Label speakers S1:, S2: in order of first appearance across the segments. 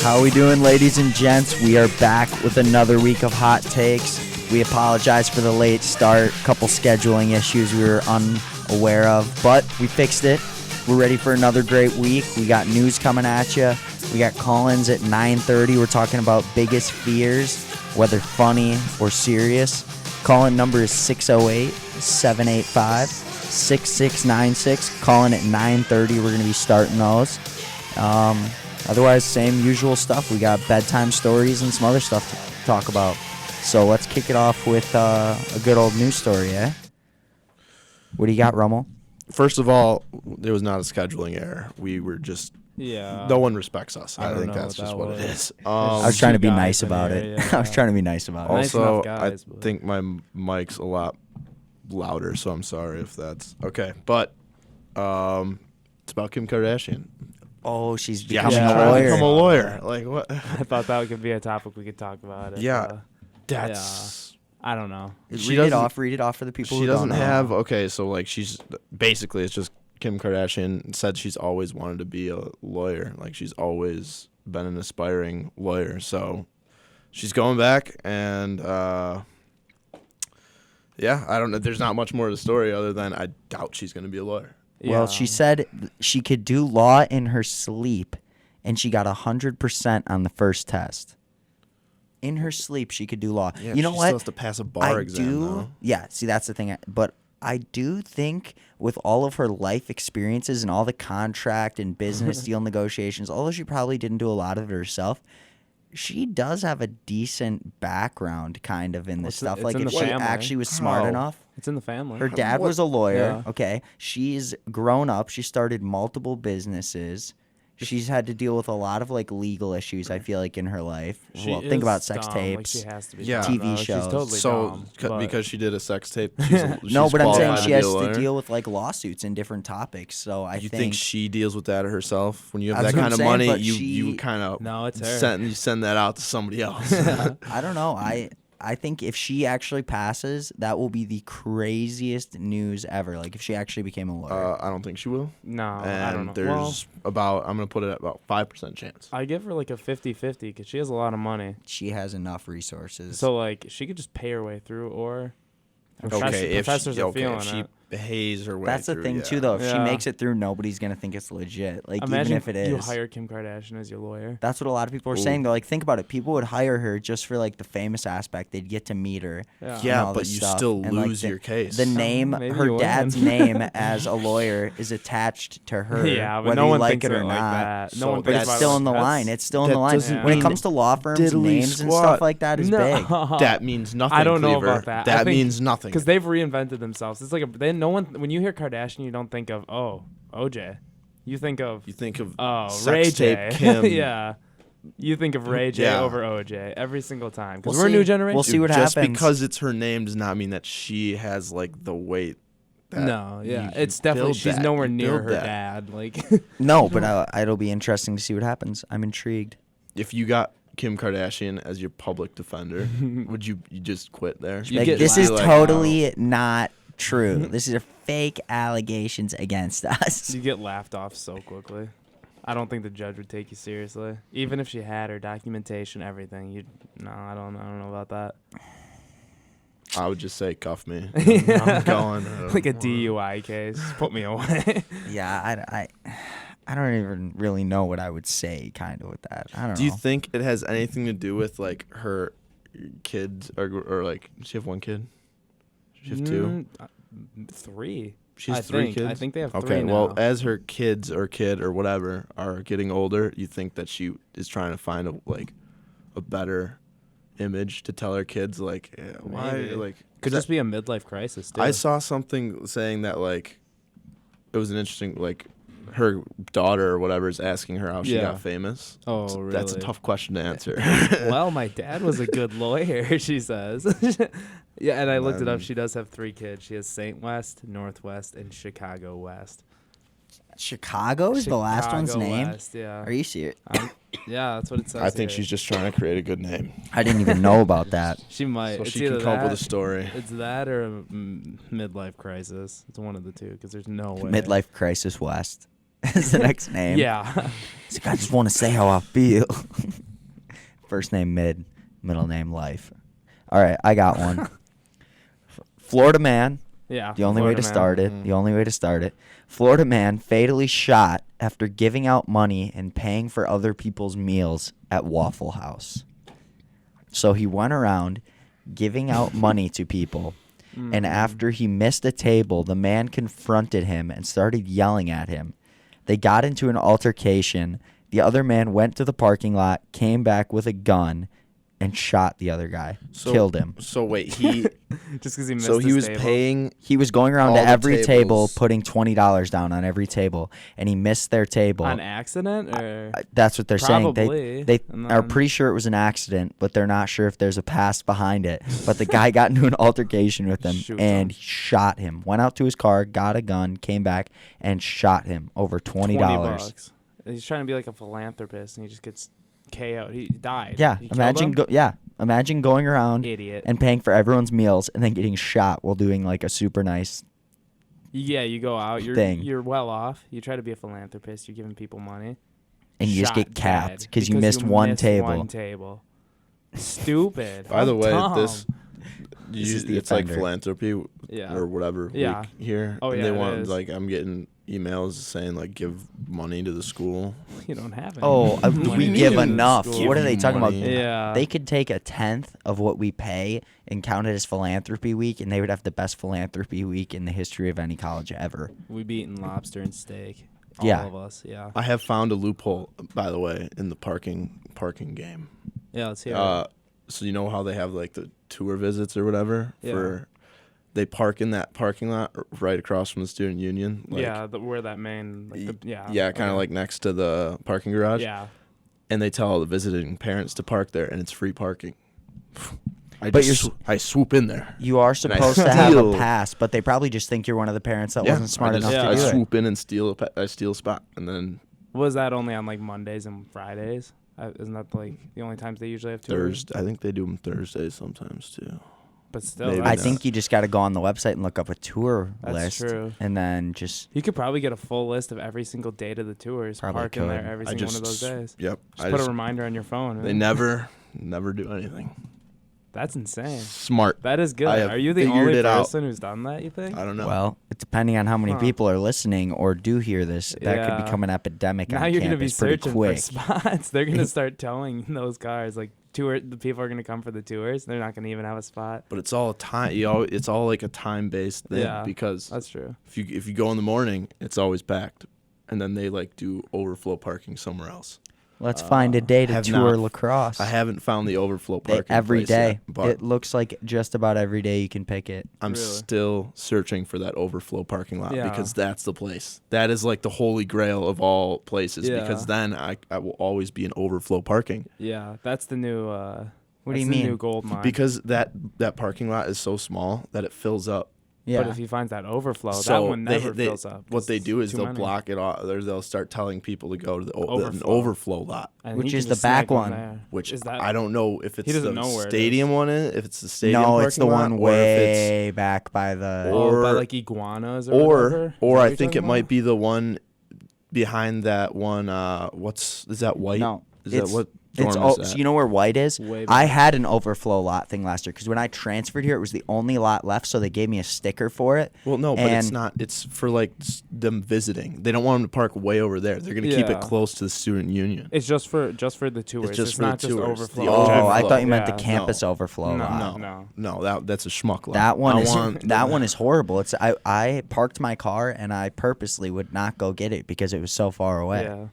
S1: How we doing, ladies and gents? We are back with another week of hot takes. We apologize for the late start, couple scheduling issues we were unaware of, but we fixed it. We're ready for another great week. We got news coming at you. We got call-ins at 9:30. We're talking about biggest fears, whether funny or serious. Call-in number is 608-785-6696. Call-in at 9:30. We're going to be starting those. Otherwise, same usual stuff. We got bedtime stories and some other stuff to talk about. So let's kick it off with a good old news story, eh? What do you got, Rummel?
S2: First of all, there was not a scheduling error. We were just...
S3: Yeah.
S2: No one respects us.
S3: I
S2: think that's just what it is.
S1: I was trying to be nice about it.
S3: Yeah.
S1: I was trying to be nice about it.
S2: Also,
S3: guys,
S2: I think my mic's a lot louder, so I'm sorry if that's... Okay, but it's about Kim Kardashian.
S1: Oh, she's
S2: Yeah,
S1: becoming
S2: she's
S1: a
S2: trying to
S1: lawyer.
S2: become a lawyer. Like, what?
S3: I thought that could be a topic we could talk about.
S2: That's...
S3: I don't know.
S1: Read it off for the people who don't know.
S2: She doesn't have... Okay, so, like, she's... Basically, it's just Kim Kardashian said she's always wanted to be a lawyer. Like, she's always been an aspiring lawyer. So, she's going back, and, yeah, I don't know. There's not much more to the story other than I doubt she's going to be a lawyer.
S1: Well, she said she could do law in her sleep, and she got 100% on the first test. In her sleep, she could do law.
S2: Yeah,
S1: you know
S2: she
S1: what?
S2: still has to pass a bar exam, though.
S1: Yeah, see, that's the thing. But I do think with all of her life experiences and all the contract and business deal negotiations, although she probably didn't do a lot of it herself, she does have a decent background kind of in this stuff. Like, if she actually was smart enough.
S3: It's in the family.
S1: Her dad was a lawyer,
S3: Yeah.
S1: okay? She's grown up. She started multiple businesses. She's had to deal with a lot of, like, legal issues, I feel like, in her life. Well, think about sex tapes.
S3: Like, she has to be
S2: Yeah.
S1: TV
S3: She's
S1: shows.
S3: totally
S2: So,
S3: dumb,
S2: because she did a sex tape, she's
S1: No, but I'm saying
S2: qualified
S1: she
S2: to be
S1: has
S2: a lawyer?
S1: to deal with, like, lawsuits and different topics. So I
S2: You think she deals with that herself? When you have
S1: That's
S2: that
S1: what
S2: kind
S1: I'm
S2: of
S1: saying,
S2: money,
S1: but
S2: you kind of
S3: No, it's her.
S2: send that out to somebody else.
S1: I don't know. I think if she actually passes, that will be the craziest news ever. Like, if she actually became a lawyer.
S2: I don't think she will.
S3: No,
S2: And
S3: I don't know.
S2: there's I'm going to put it at about 5% chance.
S3: I give her like a 50-50 because she has a lot of money.
S1: She has enough resources.
S3: So, like, she could just pay her way through, or
S2: Okay,
S3: professors are feeling
S2: if she
S3: it.
S2: pays her way
S1: that's the
S2: through,
S1: thing,
S2: yeah.
S1: too, though. If she
S3: Yeah.
S1: makes it through, nobody's going to think it's legit. Like,
S3: Imagine
S1: even if it is.
S3: you hire Kim Kardashian as your lawyer.
S1: That's what a lot of people are saying. They're like, think about it. People would hire her just for, like, the famous aspect. They'd get to meet her. and
S2: Yeah,
S1: all
S2: but
S1: this
S2: you
S1: stuff.
S2: still
S1: And, like,
S2: lose your case.
S1: The name,
S3: Maybe
S1: her
S3: you
S1: dad's
S3: win.
S1: name as a lawyer is attached to her,
S3: Yeah, but
S1: whether
S3: no
S1: you
S3: one
S1: like
S3: thinks
S1: it
S3: of
S1: or
S3: it like
S1: not.
S3: that. No
S2: So
S3: one
S1: But
S3: thinks
S1: it's
S3: about
S1: still
S3: it
S1: in the
S3: like
S1: line.
S3: that.
S1: It's still in
S2: that
S1: the line.
S2: doesn't
S1: When it
S2: mean
S1: comes to law firms,
S2: diddly
S1: names and
S2: squat.
S1: stuff like that is big.
S2: That means nothing,
S3: I don't know
S2: Cleaver.
S3: about that.
S2: That means nothing.
S3: Because they've reinvented themselves. It's like no one. When you hear Kardashian, you don't think of OJ. You think of Ray
S2: sex
S3: J.
S2: tape Kim.
S3: Yeah. You think of Ray J
S2: Yeah.
S3: over OJ every single time. Because
S1: We'll
S3: we're a
S1: see.
S3: new generation.
S1: We'll see what
S2: Just
S1: happens.
S2: because it's her name does not mean that she has like the weight. That
S3: No, yeah.
S2: you
S3: It's definitely,
S2: build
S3: she's
S2: that.
S3: nowhere
S2: You
S3: near
S2: build
S3: her
S2: that.
S3: dad. Like,
S1: No, but it'll be interesting to see what happens. I'm intrigued.
S2: If you got Kim Kardashian as your public defender, would you just quit there?
S3: You
S1: Like,
S3: get
S1: this is
S3: laughed
S1: totally not true. This is fake allegations against us.
S3: you get laughed off so quickly. I don't think the judge would take you seriously. Even if she had her documentation, everything. I don't know about that.
S2: I would just say cuff me. I'm going.
S3: Like a DUI case. Put me away.
S1: Yeah, I don't even really know what I would say kind of with that. I don't know.
S2: Do you think it has anything to do with like her kids or like does she have one kid? Does she have two?
S3: 3.
S2: She has
S3: I
S2: 3
S3: think.
S2: kids.
S3: I think they have 3
S2: Okay,
S3: now.
S2: well, as her kids or kid or whatever are getting older, you think that she is trying to find a better image to tell her kids like why
S3: Maybe.
S2: like
S3: Could just be a midlife crisis, too.
S2: I saw something saying that like it was an interesting like her daughter or whatever is asking her how she
S3: Yeah.
S2: got famous.
S3: Oh,
S2: So
S3: really?
S2: That's a tough question to answer.
S3: Well, my dad was a good lawyer, she says. Yeah, and I looked it up. She does have 3 kids. She has St. West, Northwest, and Chicago West.
S1: Chicago is the last one's
S3: Chicago
S1: name?
S3: West, yeah.
S1: Are you serious?
S3: Yeah, that's what it says.
S2: I think
S3: here.
S2: she's just trying to create a good name.
S1: I didn't even know about that.
S3: She might.
S2: So
S3: It's
S2: she can
S3: either
S2: come up with a
S3: that-
S2: story.
S3: It's that or a midlife crisis. It's one of the two because there's no way.
S1: Midlife Crisis West. as the next name.
S3: Yeah.
S1: He's like, I just want to say how I feel. First name mid, middle name life. All right, I got one. Florida man.
S3: Yeah.
S1: The only way to
S3: Florida man.
S1: start it.
S2: Mhm.
S1: The only way to start it. Florida man fatally shot after giving out money and paying for other people's meals at Waffle House. So he went around giving out money to people, and after he missed a table, the man confronted him and started yelling at him. They got into an altercation. The other man went to the parking lot, came back with a gun, and shot the other guy. Killed him.
S2: So wait, he
S3: Just because he missed
S2: so he
S3: his
S2: was
S3: table.
S2: paying.
S1: He was going around
S2: All
S1: to
S2: the
S1: every table,
S2: tables.
S1: putting $20 down on every table, and he missed their table.
S3: On accident? Or
S1: That's what they're saying.
S3: Probably.
S1: They
S3: And
S1: are
S3: then-
S1: pretty sure it was an accident, but they're not sure if there's a past behind it. But the guy got into an altercation with him
S3: Shoots
S1: and
S3: him.
S1: shot him. Went out to his car, got a gun, came back, and shot him over $20.
S3: $20. He's trying to be like a philanthropist, and he just gets KO'd. He died.
S1: Yeah,
S3: He killed him?
S1: imagine going around
S3: Idiot.
S1: and paying for everyone's meals and then getting shot while doing like a super nice.
S3: Yeah, you go out.
S1: thing.
S3: You're well off. You try to be a philanthropist. You're giving people money.
S1: And you just
S3: Shot
S1: get capped
S3: dead
S1: because you missed one table.
S3: One table. Stupid.
S2: By the
S3: How
S2: way,
S3: dumb.
S2: this
S1: is the
S2: it's like
S1: offender.
S2: philanthropy
S3: Yeah.
S2: or whatever
S3: Yeah.
S2: week here.
S3: Oh,
S2: and
S3: yeah,
S2: they
S3: it
S2: want
S3: is.
S2: like I'm getting emails saying like give money to the school.
S3: You don't have any.
S1: Oh,
S3: money
S1: we
S3: to
S1: give
S3: give to
S1: enough.
S3: school.
S1: What are they
S2: Give
S1: talking about?
S2: money.
S3: Yeah.
S1: They could take a tenth of what we pay and count it as philanthropy week, and they would have the best philanthropy week in the history of any college ever.
S3: We be eating lobster and steak. All
S1: Yeah.
S3: of us. Yeah.
S2: I have found a loophole, by the way, in the parking game.
S3: Yeah, let's hear it.
S2: So you know how they have like the tour visits or whatever
S3: Yeah.
S2: for they park in that parking lot right across from the student union. Like,
S3: Yeah, where that main, like yeah.
S2: yeah, kind of
S3: okay.
S2: like next to the parking garage.
S3: Yeah.
S2: And they tell all the visiting parents to park there, and it's free parking.
S1: But you're
S2: I swoop in there.
S1: You are
S2: I
S1: supposed to have a
S2: steal.
S1: pass, but they probably just think you're one of the parents that wasn't smart
S2: I just,
S1: enough
S3: Yeah.
S1: to do
S2: I
S1: it.
S2: swoop in and steal I steal a spot, and then
S3: Was that only on like Mondays and Fridays? Isn't that like the only times they usually have tours?
S2: Thursday. I think they do them Thursdays sometimes too.
S3: But still,
S2: Maybe
S1: I
S3: that's-
S1: think you just got to go on the website and look up a tour
S3: That's
S1: list,
S3: true.
S1: and then just
S3: You could probably get a full list of every single date of the tours.
S1: Probably
S3: Park in there
S1: could.
S3: every
S2: I
S3: single one
S2: just
S3: of those days.
S2: Yep.
S3: Just put a reminder on your phone.
S2: They
S3: and-
S2: never do anything.
S3: That's insane.
S2: Smart.
S3: That is good.
S2: I have
S3: Are you the
S2: figured
S3: only
S2: it out.
S3: person who's done that, you think?
S2: I don't know.
S1: well, depending on how many
S3: Huh.
S1: people are listening or do hear this, that
S3: Yeah.
S1: could become an epidemic
S3: Now
S1: on
S3: you're going to be
S1: campus pretty
S3: searching
S1: quick.
S3: for spots. They're going to start towing those cars. Like the people are going to come for the tours. They're not going to even have a spot.
S2: But it's all time. It's all like a time based thing
S3: Yeah.
S2: because
S3: That's true.
S2: if you go in the morning, it's always packed, and then they like do overflow parking somewhere else.
S1: Let's find a day to
S2: have
S1: tour
S2: not-
S1: lacrosse.
S2: I haven't found the overflow
S1: They-
S2: parking
S1: every
S2: place
S1: day.
S2: yet, but
S1: It looks like just about every day you can pick it.
S2: I'm
S3: Really?
S2: still searching for that overflow parking lot
S3: Yeah.
S2: because that's the place. That is like the holy grail of all places
S3: Yeah.
S2: because then I will always be in overflow parking
S3: Yeah, that's the new.
S1: What do you
S3: that's the
S1: mean?
S3: new gold mine.
S2: because that parking lot is so small that it fills up.
S1: Yeah.
S3: But if he finds that overflow, that
S2: So
S3: one
S2: they-
S3: never
S2: they-
S3: fills up.
S2: What
S3: 'cause
S2: they do
S3: it's
S2: is
S3: too
S2: they'll
S3: many.
S2: block it off. They'll start telling people to go to an
S3: Overflow.
S2: overflow lot,
S3: And
S1: Which
S3: he can
S1: is the
S3: just
S1: back
S3: snag 'em
S1: one.
S3: there.
S2: which
S3: Is that?
S2: I don't know if it's
S3: doesn't
S2: the
S3: know where it
S2: stadium
S3: is.
S2: one. If it's the stadium.
S1: no, it's the
S2: parking
S1: one
S2: lot, or if it's
S1: way back by the.
S3: Oh, by
S2: or-
S3: like iguanas or whatever? Is
S2: or
S3: that what
S2: I
S3: you're
S2: think it
S3: talking
S2: might
S3: about?
S2: be the one behind that one. Is that white?
S1: No,
S2: Is
S1: it's-
S2: that what
S1: It's
S2: dorm is
S1: so
S2: that?
S1: you know where White is?
S3: Way
S1: I
S3: back.
S1: had an overflow lot thing last year because when I transferred here, it was the only lot left, so they gave me a sticker for it.
S2: Well, no, but it's
S1: and-
S2: not. It's for like them visiting. They don't want them to park way over there. They're gonna keep
S3: Yeah.
S2: it close to the student union.
S3: It's just for the tours.
S2: just for the
S3: not just
S2: tours.
S3: overflow.
S2: The
S1: Oh,
S3: general.
S1: I thought you meant
S3: Yeah.
S1: the campus
S2: No.
S1: overflow
S3: No,
S1: lot.
S2: No,
S3: no.
S2: that's a schmuck lot.
S1: That one
S2: I
S1: is
S2: want
S1: that one is horrible. It's I parked my car and I purposely would not go get it because it was so far away.
S3: Yeah.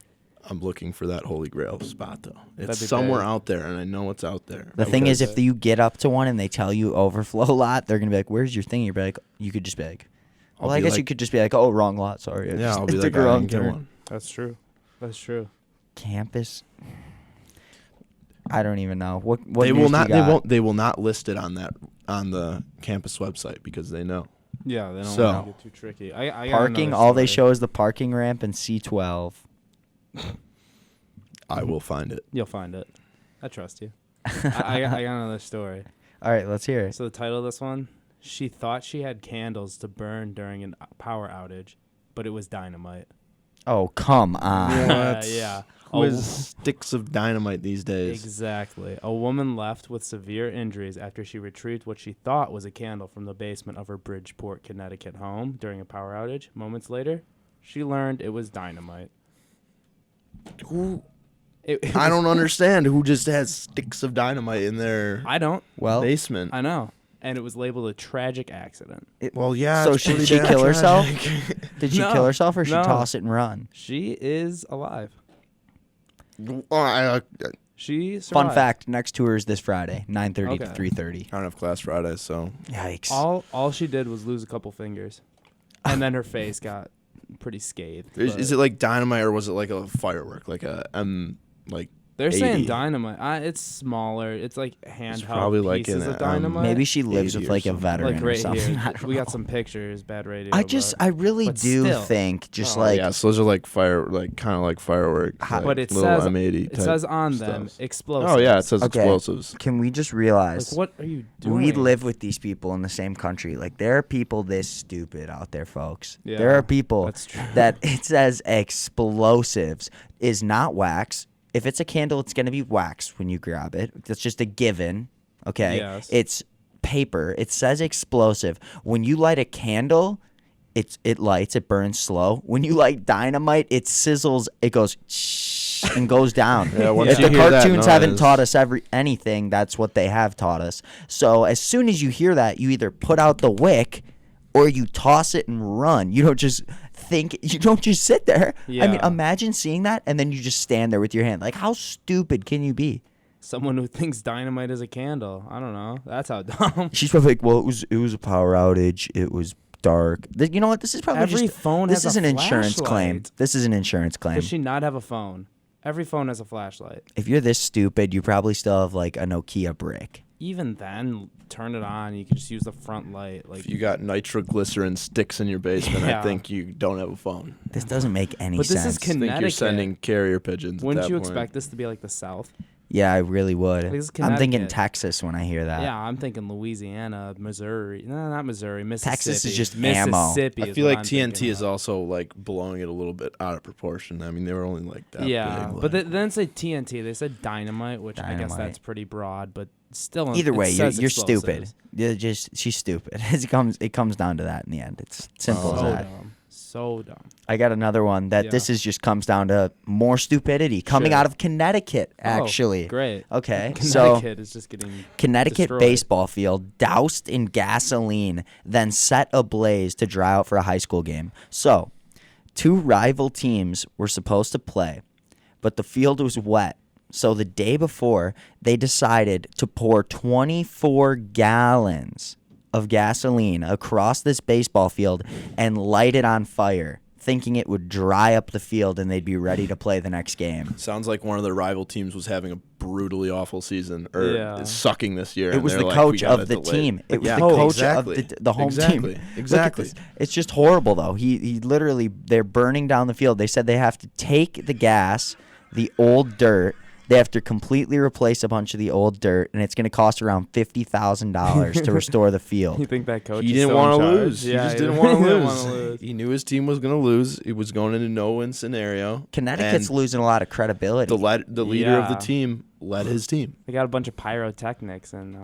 S2: I'm looking for that holy grail spot though.
S3: That'd
S2: It's
S3: be
S2: somewhere
S3: big.
S2: out there, and I know it's out there.
S1: The thing is,
S3: Okay.
S1: if you get up to one and they tell you overflow lot, they're gonna be like, "Where's your thing?" You're like, you could just be like,
S2: I'll
S1: "Well, I
S2: be
S1: guess you
S2: like-
S1: could just be like, oh, wrong lot, sorry." I
S2: Yeah,
S1: just
S2: I'll be
S1: took
S2: like,
S1: a
S2: I
S1: wrong
S2: didn't get
S1: turn."
S2: one.
S3: That's true. That's true.
S1: Campus. I don't even know what.
S2: They will
S1: news do
S2: not.
S1: you
S2: They
S1: got?
S2: won't. They will not list it on the campus website because they know.
S3: Yeah, they don't
S2: So-
S3: want to get too tricky. I got
S1: Parking.
S3: another
S1: All they
S3: story.
S1: show is the parking ramp and C12.
S2: I will find it.
S3: You'll find it. I trust you. I got another story.
S1: All right, let's hear it.
S3: So the title of this one: She thought she had candles to burn during a power outage, but it was dynamite.
S1: Oh, come on.
S2: What?
S3: Yeah.
S2: Who has sticks of dynamite these days?
S3: Exactly. A woman left with severe injuries after she retrieved what she thought was a candle from the basement of her Bridgeport, Connecticut home during a power outage. Moments later, she learned it was dynamite.
S2: Who?
S3: It
S2: I
S3: was-
S2: don't understand who just has sticks of dynamite in their
S3: I don't.
S1: Well,
S2: basement.
S3: I know. And it was labeled a tragic accident.
S2: Well, yeah.
S1: So
S2: it's
S1: should
S2: pretty
S1: she
S2: damn
S1: kill herself?
S2: tragic.
S1: Did she
S3: No,
S1: kill herself or she
S3: no.
S1: toss it and run?
S3: She is alive.
S2: Oh, I
S3: She survived.
S1: Fun fact: next tour is this Friday, 9:30 to
S3: Okay.
S1: 3:30.
S2: don't have class Friday, so
S1: Yikes!
S3: All she did was lose a couple fingers. And then her face got pretty scathed.
S2: is it like dynamite or was it like a firework, like a like?
S3: They're
S2: 80?
S3: saying dynamite. It's smaller. It's like handheld
S2: probably like
S3: pieces
S2: an,
S3: of dynamite.
S1: Maybe she lives
S2: 80
S1: with
S2: or
S1: like a
S2: something.
S1: veteran
S3: like
S1: or
S3: right
S1: something. I
S3: here.
S1: don't
S3: We got
S1: know.
S3: some pictures. Bad radio.
S1: I really
S3: but
S1: do
S3: still.
S1: think just
S3: Oh,
S1: like
S2: yeah, so those are like kind of like fireworks.
S1: How-
S2: Like
S3: But it
S2: little
S3: says
S2: M80
S3: it
S2: type
S3: says on them
S2: stuff.
S3: explosives.
S2: Oh yeah, it says
S1: Okay.
S2: explosives.
S1: can we just realize
S3: Like, what are you doing?
S1: we live with these people in the same country? Like there are people this stupid out there, folks.
S3: Yeah,
S1: there are people
S3: That's true.
S1: that it says explosives is not wax. If it's a candle, it's going to be wax when you grab it. That's just a given. Okay.
S3: Yes.
S1: It's paper. It says explosive. When you light a candle, it lights, it burns slow. When you light dynamite, it sizzles, it goes and goes down.
S2: Yeah, once
S1: If
S2: you
S1: the
S2: hear that
S1: cartoons haven't
S2: noise-
S1: taught us anything, that's what they have taught us. So as soon as you hear that, you either put out the wick or you toss it and run. You don't just sit there. I mean,
S3: Yeah.
S1: imagine seeing that and then you just stand there with your hand. Like, how stupid can you be?
S3: Someone who thinks dynamite is a candle. I don't know. That's how dumb.
S1: She's probably like, well, it was a power outage. It was dark. You know what? This is probably
S3: Every
S1: just
S3: phone
S1: this
S3: has
S1: is
S3: a
S1: an insurance claim.
S3: flashlight.
S1: This is an insurance claim.
S3: Does she not have a phone? Every phone has a flashlight.
S1: If you're this stupid, you probably still have like a Nokia brick.
S3: Even then, turn it on. You can just use the front light. Like
S2: If you got nitroglycerin sticks in your basement,
S3: Yeah.
S2: I think you don't have a phone.
S1: This doesn't make any
S3: But this
S1: sense.
S3: is
S2: I think you're
S3: Connecticut.
S2: sending carrier pigeons.
S3: Wouldn't
S2: at that
S3: you
S2: point.
S3: expect this to be like the South?
S1: Yeah, I really would.
S3: This is
S1: I'm thinking
S3: Connecticut.
S1: Texas when I hear that.
S3: Yeah, I'm thinking Louisiana, Missouri. No, not Missouri. Mississippi.
S1: Texas is just ammo.
S3: Mississippi.
S2: I
S3: is
S2: feel
S3: what
S2: like
S3: I'm
S2: TNT
S3: thinking
S2: is
S3: of.
S2: also like blowing it a little bit out of proportion. I mean, they were only like that
S3: Yeah,
S2: big.
S3: but
S2: like-
S3: they didn't say TNT. They said dynamite, which I guess
S1: Dynamite.
S3: that's pretty broad, but still.
S1: Either
S3: it
S1: way, you're
S3: says
S1: stupid.
S3: explosives.
S1: She's stupid. It comes down to that in the end. It's simple as
S3: So
S1: that.
S3: dumb. So dumb.
S1: I got another one that
S3: Yeah.
S1: this is just comes down to more stupidity coming
S3: Sure.
S1: out of Connecticut. Actually,
S3: Great.
S1: okay. So
S3: Connecticut is just getting
S1: Connecticut
S3: destroyed.
S1: baseball field doused in gasoline, then set ablaze to dry out for a high school game. So, two rival teams were supposed to play, but the field was wet. So the day before, they decided to pour 24 gallons of gasoline across this baseball field and light it on fire, thinking it would dry up the field and they'd be ready to play the next game.
S2: Sounds like one of the rival teams was having a brutally awful season or
S3: Yeah.
S2: sucking this year.
S1: It
S2: and
S1: was
S2: they're
S1: the
S2: like,
S1: coach
S2: "We gotta
S1: of the
S2: delay it."
S1: team. It was
S2: Yeah,
S1: the coach
S2: exactly.
S1: of the home
S2: exactly.
S1: team.
S2: Exactly.
S1: Look at this. It's just horrible, though. He literally, they're burning down the field. They said they have to take the gas, the old dirt. They have to completely replace a bunch of the old dirt, and it's going to cost around $50,000 to restore the
S3: You
S1: field.
S3: think that coach?
S2: He
S3: is
S2: didn't
S3: still in
S2: want to
S3: charge?
S2: lose.
S3: Yeah,
S2: he just
S3: he
S2: didn't want to
S3: didn't
S2: lose.
S3: wanna lose.
S2: He knew his team was going to lose. It was going into a no-win scenario.
S1: Connecticut's
S2: And
S1: losing a lot of credibility.
S2: the leader of the
S3: Yeah.
S2: team led his team.
S3: They got a bunch of pyrotechnics and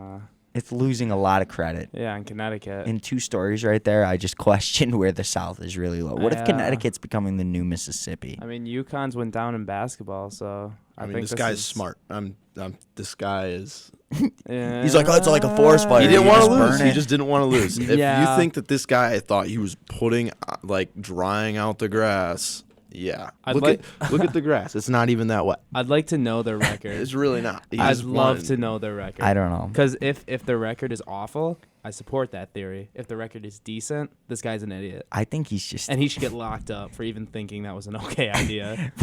S1: It's losing a lot of credit.
S3: in Connecticut.
S1: In two stories right there, I just questioned where the South is really low. What if
S3: Yeah.
S1: Connecticut's becoming the new Mississippi?
S3: I mean, UConn's went down in basketball, so
S2: I mean,
S3: think
S2: this guy's
S3: is
S2: smart. This guy is.
S3: Yeah.
S1: He's like, oh, it's like a forest fire.
S2: He
S1: you
S2: didn't want
S1: just
S2: to
S1: burn
S2: lose.
S1: it.
S2: He just didn't want to lose. If
S3: Yeah.
S2: you think that this guy thought he was putting like drying out the grass, yeah.
S3: I'd
S2: Look at the grass. It's not even that wet.
S3: I'd like to know their record.
S2: It's really not. He
S3: I'd
S2: just
S3: love
S2: wanted-
S3: to know their record.
S1: I don't know.
S3: Because if the record is awful, I support that theory. If the record is decent, this guy's an idiot.
S1: I think he's just.
S3: And he should get locked up for even thinking that was an okay idea.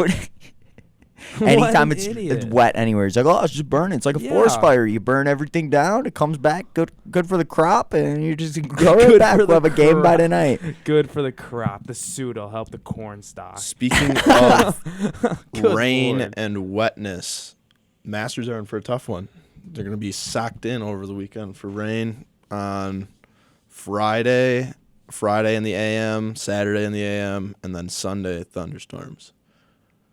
S1: Anytime
S3: What
S1: it's
S3: an idiot.
S1: wet anywhere, he's like, oh, it's just burning. It's like a forest
S3: Yeah.
S1: fire. You burn everything down, it comes back, good for the crop, and you just go right
S3: Good
S1: back.
S3: for
S1: We'll have
S3: the
S1: a game by
S3: crop.
S1: tonight.
S3: Good for the crop. The suit will help the corn stock.
S2: Speaking of
S3: Good
S2: rain
S3: Lord.
S2: and wetness, Masters are in for a tough one. They're going to be socked in over the weekend for rain on Friday Friday in the AM, Saturday in the AM, and then Sunday thunderstorms.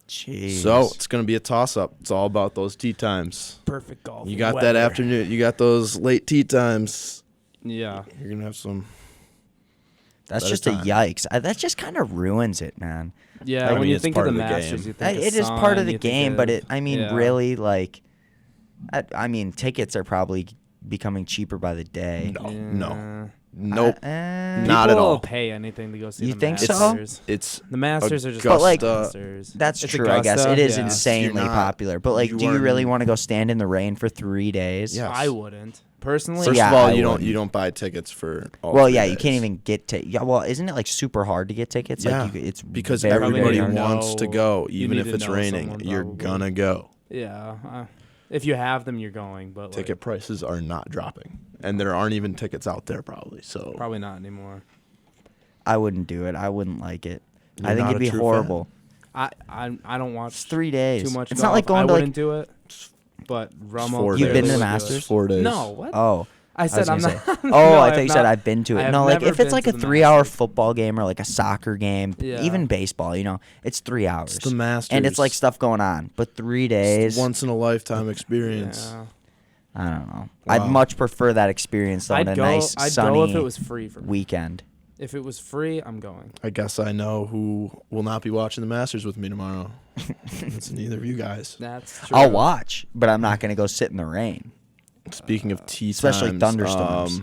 S1: Jeez.
S2: So it's going to be a toss-up. It's all about those tee times.
S3: Perfect golf.
S2: You got
S3: weather.
S2: that afternoon. You got those late tee times.
S3: Yeah.
S2: You're going to have some.
S1: That's
S2: better
S1: just
S2: time.
S1: a yikes. That just kind of ruins it, man.
S3: Yeah,
S2: I
S3: when
S2: mean,
S3: you
S2: it's
S3: think of
S2: part
S3: the
S2: of the
S3: Masters,
S2: game.
S3: you think
S1: It is part of the game, but
S3: yeah.
S1: really, like, I mean, tickets are probably becoming cheaper by the day.
S2: No. Nope. Not at
S3: People will
S2: all.
S3: pay anything to go see
S1: You
S3: the
S1: think so?
S3: Masters.
S2: It's
S3: The Masters are just
S1: But, like,
S3: Masters.
S1: That's
S3: It's
S1: true, I guess.
S3: Augusta,
S1: It is
S3: yeah.
S1: insanely
S2: You're not-
S1: popular. But, like,
S2: you
S1: do you really
S2: aren't-
S1: want to go stand in the rain for 3 days?
S2: Yeah.
S3: I wouldn't personally.
S2: First
S1: Yeah,
S2: of all,
S1: I
S2: you
S1: wouldn't.
S2: don't buy tickets for all
S1: Well,
S2: 3
S1: yeah,
S2: days.
S1: you can't even get yeah. Well, isn't it like super hard to get tickets?
S2: Yeah,
S1: Like, it's
S2: because
S1: very,
S2: everybody
S1: very hard.
S2: wants to
S3: know-
S2: go,
S3: you
S2: even
S3: need
S2: if
S3: to
S2: it's
S3: know
S2: raining.
S3: someone
S2: You're
S3: probably.
S2: gonna go.
S3: Yeah. If you have them, you're going. But
S2: Ticket
S3: like,
S2: prices are not dropping, and there aren't even tickets out there probably. So
S3: probably not anymore.
S1: I wouldn't do it. I wouldn't like it. I
S2: You're
S1: think
S2: not
S1: it'd
S2: a
S1: be
S2: true
S1: horrible.
S3: I don't watch
S1: It's 3 days.
S3: too much.
S1: It's
S3: golf.
S1: not like going
S3: I
S1: to
S3: wouldn't
S1: like.
S3: do it. But Romo.
S2: 4
S1: You've been to
S2: days.
S1: the
S3: would do it.
S1: Masters?
S2: 4 days.
S3: No, what?
S1: Oh,
S3: I said
S1: was
S3: I'm
S1: gonna
S3: not.
S1: say.
S3: No,
S1: Oh, I
S3: have
S1: thought you said
S3: not-
S1: I've been to
S3: I
S1: it.
S3: have
S1: No, like
S3: never
S1: if it's
S3: been
S1: like
S3: to
S1: a
S3: the
S1: 3-hour
S3: Masters.
S1: football game or like a soccer game,
S3: Yeah.
S1: even baseball, it's 3 hours.
S2: It's the Masters,
S1: and it's like stuff going on. But 3
S2: It's
S1: days,
S2: the once in a lifetime experience.
S3: Yeah.
S1: I don't know.
S2: Wow.
S1: I'd much prefer that experience though, on a nice
S3: I'd
S1: sunny
S3: go if it was free for me.
S1: weekend.
S3: If it was free, I'm going.
S2: I guess I know who will not be watching the Masters with me tomorrow. It's neither of you guys.
S3: That's true.
S1: I'll watch, but I'm not going to go sit in the rain.
S2: Speaking of tee
S1: Especially
S2: times,
S1: thunderstorms.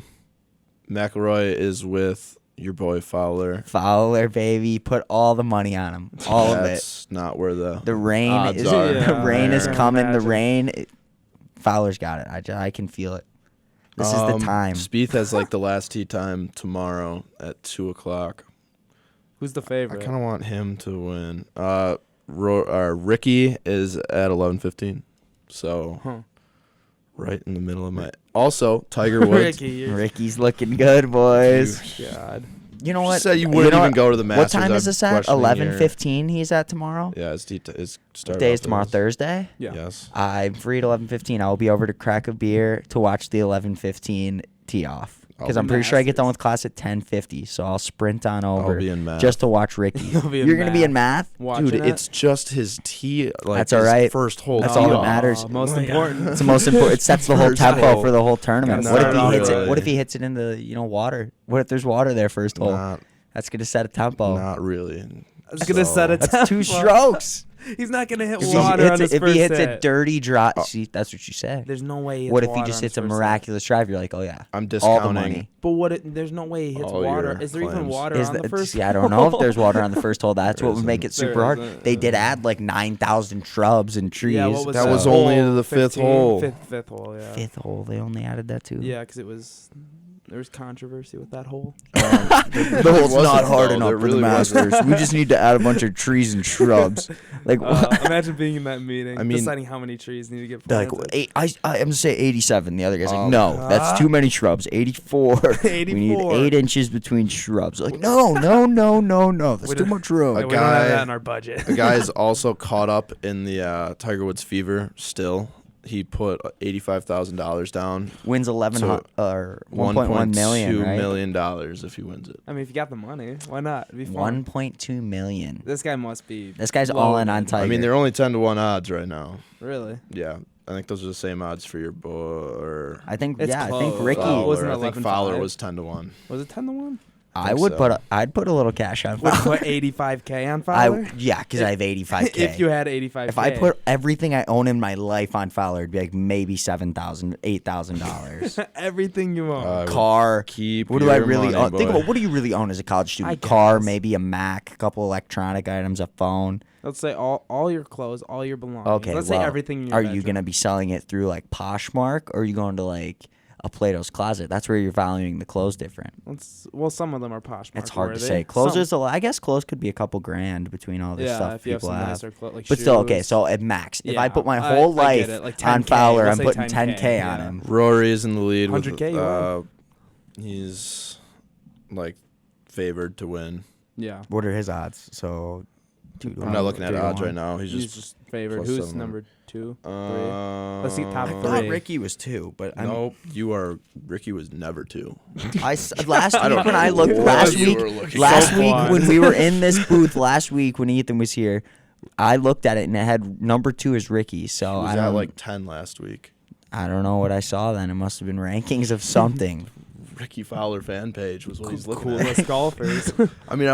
S2: McElroy is with your boy Fowler.
S1: Fowler, baby, put all the money on him, all of it.
S2: That's not where the
S1: The rain
S2: odds
S1: is
S2: are.
S1: the rain is
S3: Yeah.
S1: coming. The
S3: Imagine.
S1: rain, Fowler's got it. I can feel it. This is the time.
S2: Spieth has like the last tee time tomorrow at 2:00.
S3: Who's the
S2: I
S3: favorite?
S2: kind of want him to win. Ricky is at 11:15, so
S3: Huh.
S2: right in the middle of my. Also, Tiger Woods.
S3: Ricky, you're-
S1: Ricky's looking good, boys.
S3: God.
S1: You know
S2: You
S1: what?
S2: said you wouldn't
S1: know
S2: even
S1: what?
S2: go to the Masters.
S1: What time is
S2: I'm
S1: this at?
S2: questioning your-
S1: 11:15. He's at tomorrow.
S2: Yeah, his start.
S1: What day is tomorrow? Thursday.
S3: Yeah.
S2: Yes.
S1: I'm free at 11:15. I will be over to crack a beer to watch the 11:15 tee off because
S2: I'll
S1: I'm
S3: be
S1: pretty sure I get
S3: Masters.
S1: done with class at 10:50. So I'll sprint on over
S2: I'll be in math.
S1: just to watch Ricky.
S3: You'll be in
S1: You're gonna be in math.
S3: Watching
S2: Dude,
S3: it?
S2: it's just his tee. Like
S1: That's
S2: his
S1: all right.
S2: First hole.
S1: That's
S2: tee
S1: all that
S2: off.
S1: matters.
S3: Most important.
S1: It's the most important. It sets the whole
S2: First
S1: tempo
S2: hole.
S1: for the whole tournament.
S3: Gotta
S1: What if
S3: start
S1: he
S3: off
S1: hits it?
S2: early.
S1: What if he hits it in the water? What if there's water there first hole?
S2: Not,
S1: That's gonna set a tempo.
S2: not really.
S3: I was gonna set a
S1: That's 2
S3: tempo.
S1: strokes.
S3: He's not gonna hit
S1: If he
S3: water
S1: hits
S3: on
S1: it-
S3: his
S1: if
S3: first
S1: he hits a
S3: hit.
S1: dirty drop, see, that's what you say.
S3: There's no way. He hits
S1: What if he
S3: water
S1: just
S3: on
S1: hits
S3: his
S1: a
S3: first hit.
S1: miraculous drive? You're like, oh yeah,
S2: I'm
S1: all the
S2: discounting.
S1: money.
S3: But there's no way he hits
S2: All
S3: water.
S2: your
S3: Is there even
S2: claims.
S3: water
S1: Is
S3: on the
S1: that,
S3: first?
S1: see, I don't know if there's water on the first hole. That's
S2: There
S1: what would make it
S3: isn't.
S1: super hard.
S3: There isn't.
S1: They did add like 9,000 shrubs and trees.
S3: Yeah, what was
S2: That was
S3: hole?
S2: only the fifth
S3: 15?
S2: hole.
S3: Fifth hole. Yeah.
S1: Fifth hole, they only added that too.
S3: Yeah, because there was controversy with that hole.
S1: The
S2: There
S1: hole's
S2: wasn't,
S1: not hard
S2: though.
S1: enough
S2: There
S1: for the
S2: really wasn't.
S1: Masters. We just need to add a bunch of trees and shrubs. Like,
S3: Imagine being in that meeting,
S2: I mean-
S3: deciding how many trees need to get
S1: they're
S3: planted.
S1: like I'm gonna say 87. The other guy's like, no, that's too many shrubs. 84. We need
S3: 84.
S1: 8 inches between shrubs. Like, no. That's too much room.
S3: we don't have
S2: guy-
S3: that in our budget.
S2: The guy's also caught up in the Tiger Woods fever. Still, he put $85,000 down.
S1: Wins 11
S2: So,
S1: or 1.1 million, right?
S2: $1.2 million if he wins it.
S3: I mean, if you got the money, why not? It'd be fun.
S1: 1.2 million.
S3: This guy must be.
S1: This guy's all in on
S3: loaded.
S1: Tiger.
S2: I mean, they're only 10-1 odds right now.
S3: Really?
S2: Yeah, I think those are the same odds for your boy. Or
S1: I think
S3: It's
S1: I think
S3: close.
S1: Ricky.
S3: Fowler. Wasn't
S2: I
S3: it
S2: think
S3: 11-5?
S2: Fowler was 10-1.
S3: Was it 10-1?
S1: I'd
S2: so.
S1: put a little cash on
S3: Would you
S1: Fowler.
S3: put 85K on Fowler?
S1: Yeah, because I have 85K.
S3: If you had 85K.
S1: If I put everything I own in my life on Fowler, it'd be like maybe $7,000, $8,000.
S3: everything you own.
S2: would
S1: Car.
S2: keep
S1: What do I
S2: your
S1: really
S2: money,
S1: own? Think
S2: boy.
S1: about what do you really own as a college student?
S3: I
S1: Car,
S3: guess.
S1: maybe a Mac, a couple electronic items, a phone.
S3: Let's say all your clothes, all your belongings.
S1: Okay,
S3: Let's
S1: well,
S3: say everything in your
S1: are you
S3: bedroom.
S1: gonna be selling it through like Poshmark, or are you going to like a Plato's Closet? That's where you're valuing the clothes different.
S3: Well, some of them are Poshmark.
S1: It's hard to
S3: worthy.
S1: say. Clothes
S3: Some-
S1: is I guess clothes could be a couple grand between all this
S3: yeah,
S1: stuff
S3: if you have
S1: people
S3: some
S1: have.
S3: nicer clothes, like
S1: But still, okay.
S3: shoes.
S1: So at max, if I
S3: Yeah,
S1: put my
S3: I-
S1: whole
S3: I get
S1: life
S3: it, like
S1: on
S3: 10K,
S1: Fowler,
S3: let's
S1: I'm
S3: say
S1: putting
S3: 10K,
S1: 10K on
S3: yeah.
S1: him.
S2: Rory is in the lead.
S3: 100K you
S2: With, he's like favored to win.
S3: yeah.
S1: What are his odds? So 2 to
S2: I'm not
S1: 1,
S2: looking at
S1: 3 to
S2: odds
S1: 1.
S2: right now. He's
S3: He's
S2: just
S3: favored.
S2: plus
S3: Who's
S2: 700.
S3: number 2, 3? Let's see top
S1: I
S3: three.
S1: thought Ricky was 2, but
S2: Nope, Ricky was never 2.
S1: last
S2: I don't
S1: week when
S2: know
S1: I looked
S2: what
S1: last
S2: you
S1: week
S2: were looking
S1: last
S3: at.
S1: week
S3: So
S1: when
S3: far.
S1: we were in this booth last week when Ethan was here, I looked at it and it had number 2 is Ricky. So
S2: He was
S1: I
S2: at
S1: don't
S2: like 10 last week.
S1: I don't know what I saw then. It must have been rankings of something.
S2: Ricky Fowler fan page was what he's looking
S3: Coolest
S2: at.
S3: golfers.
S2: I mean,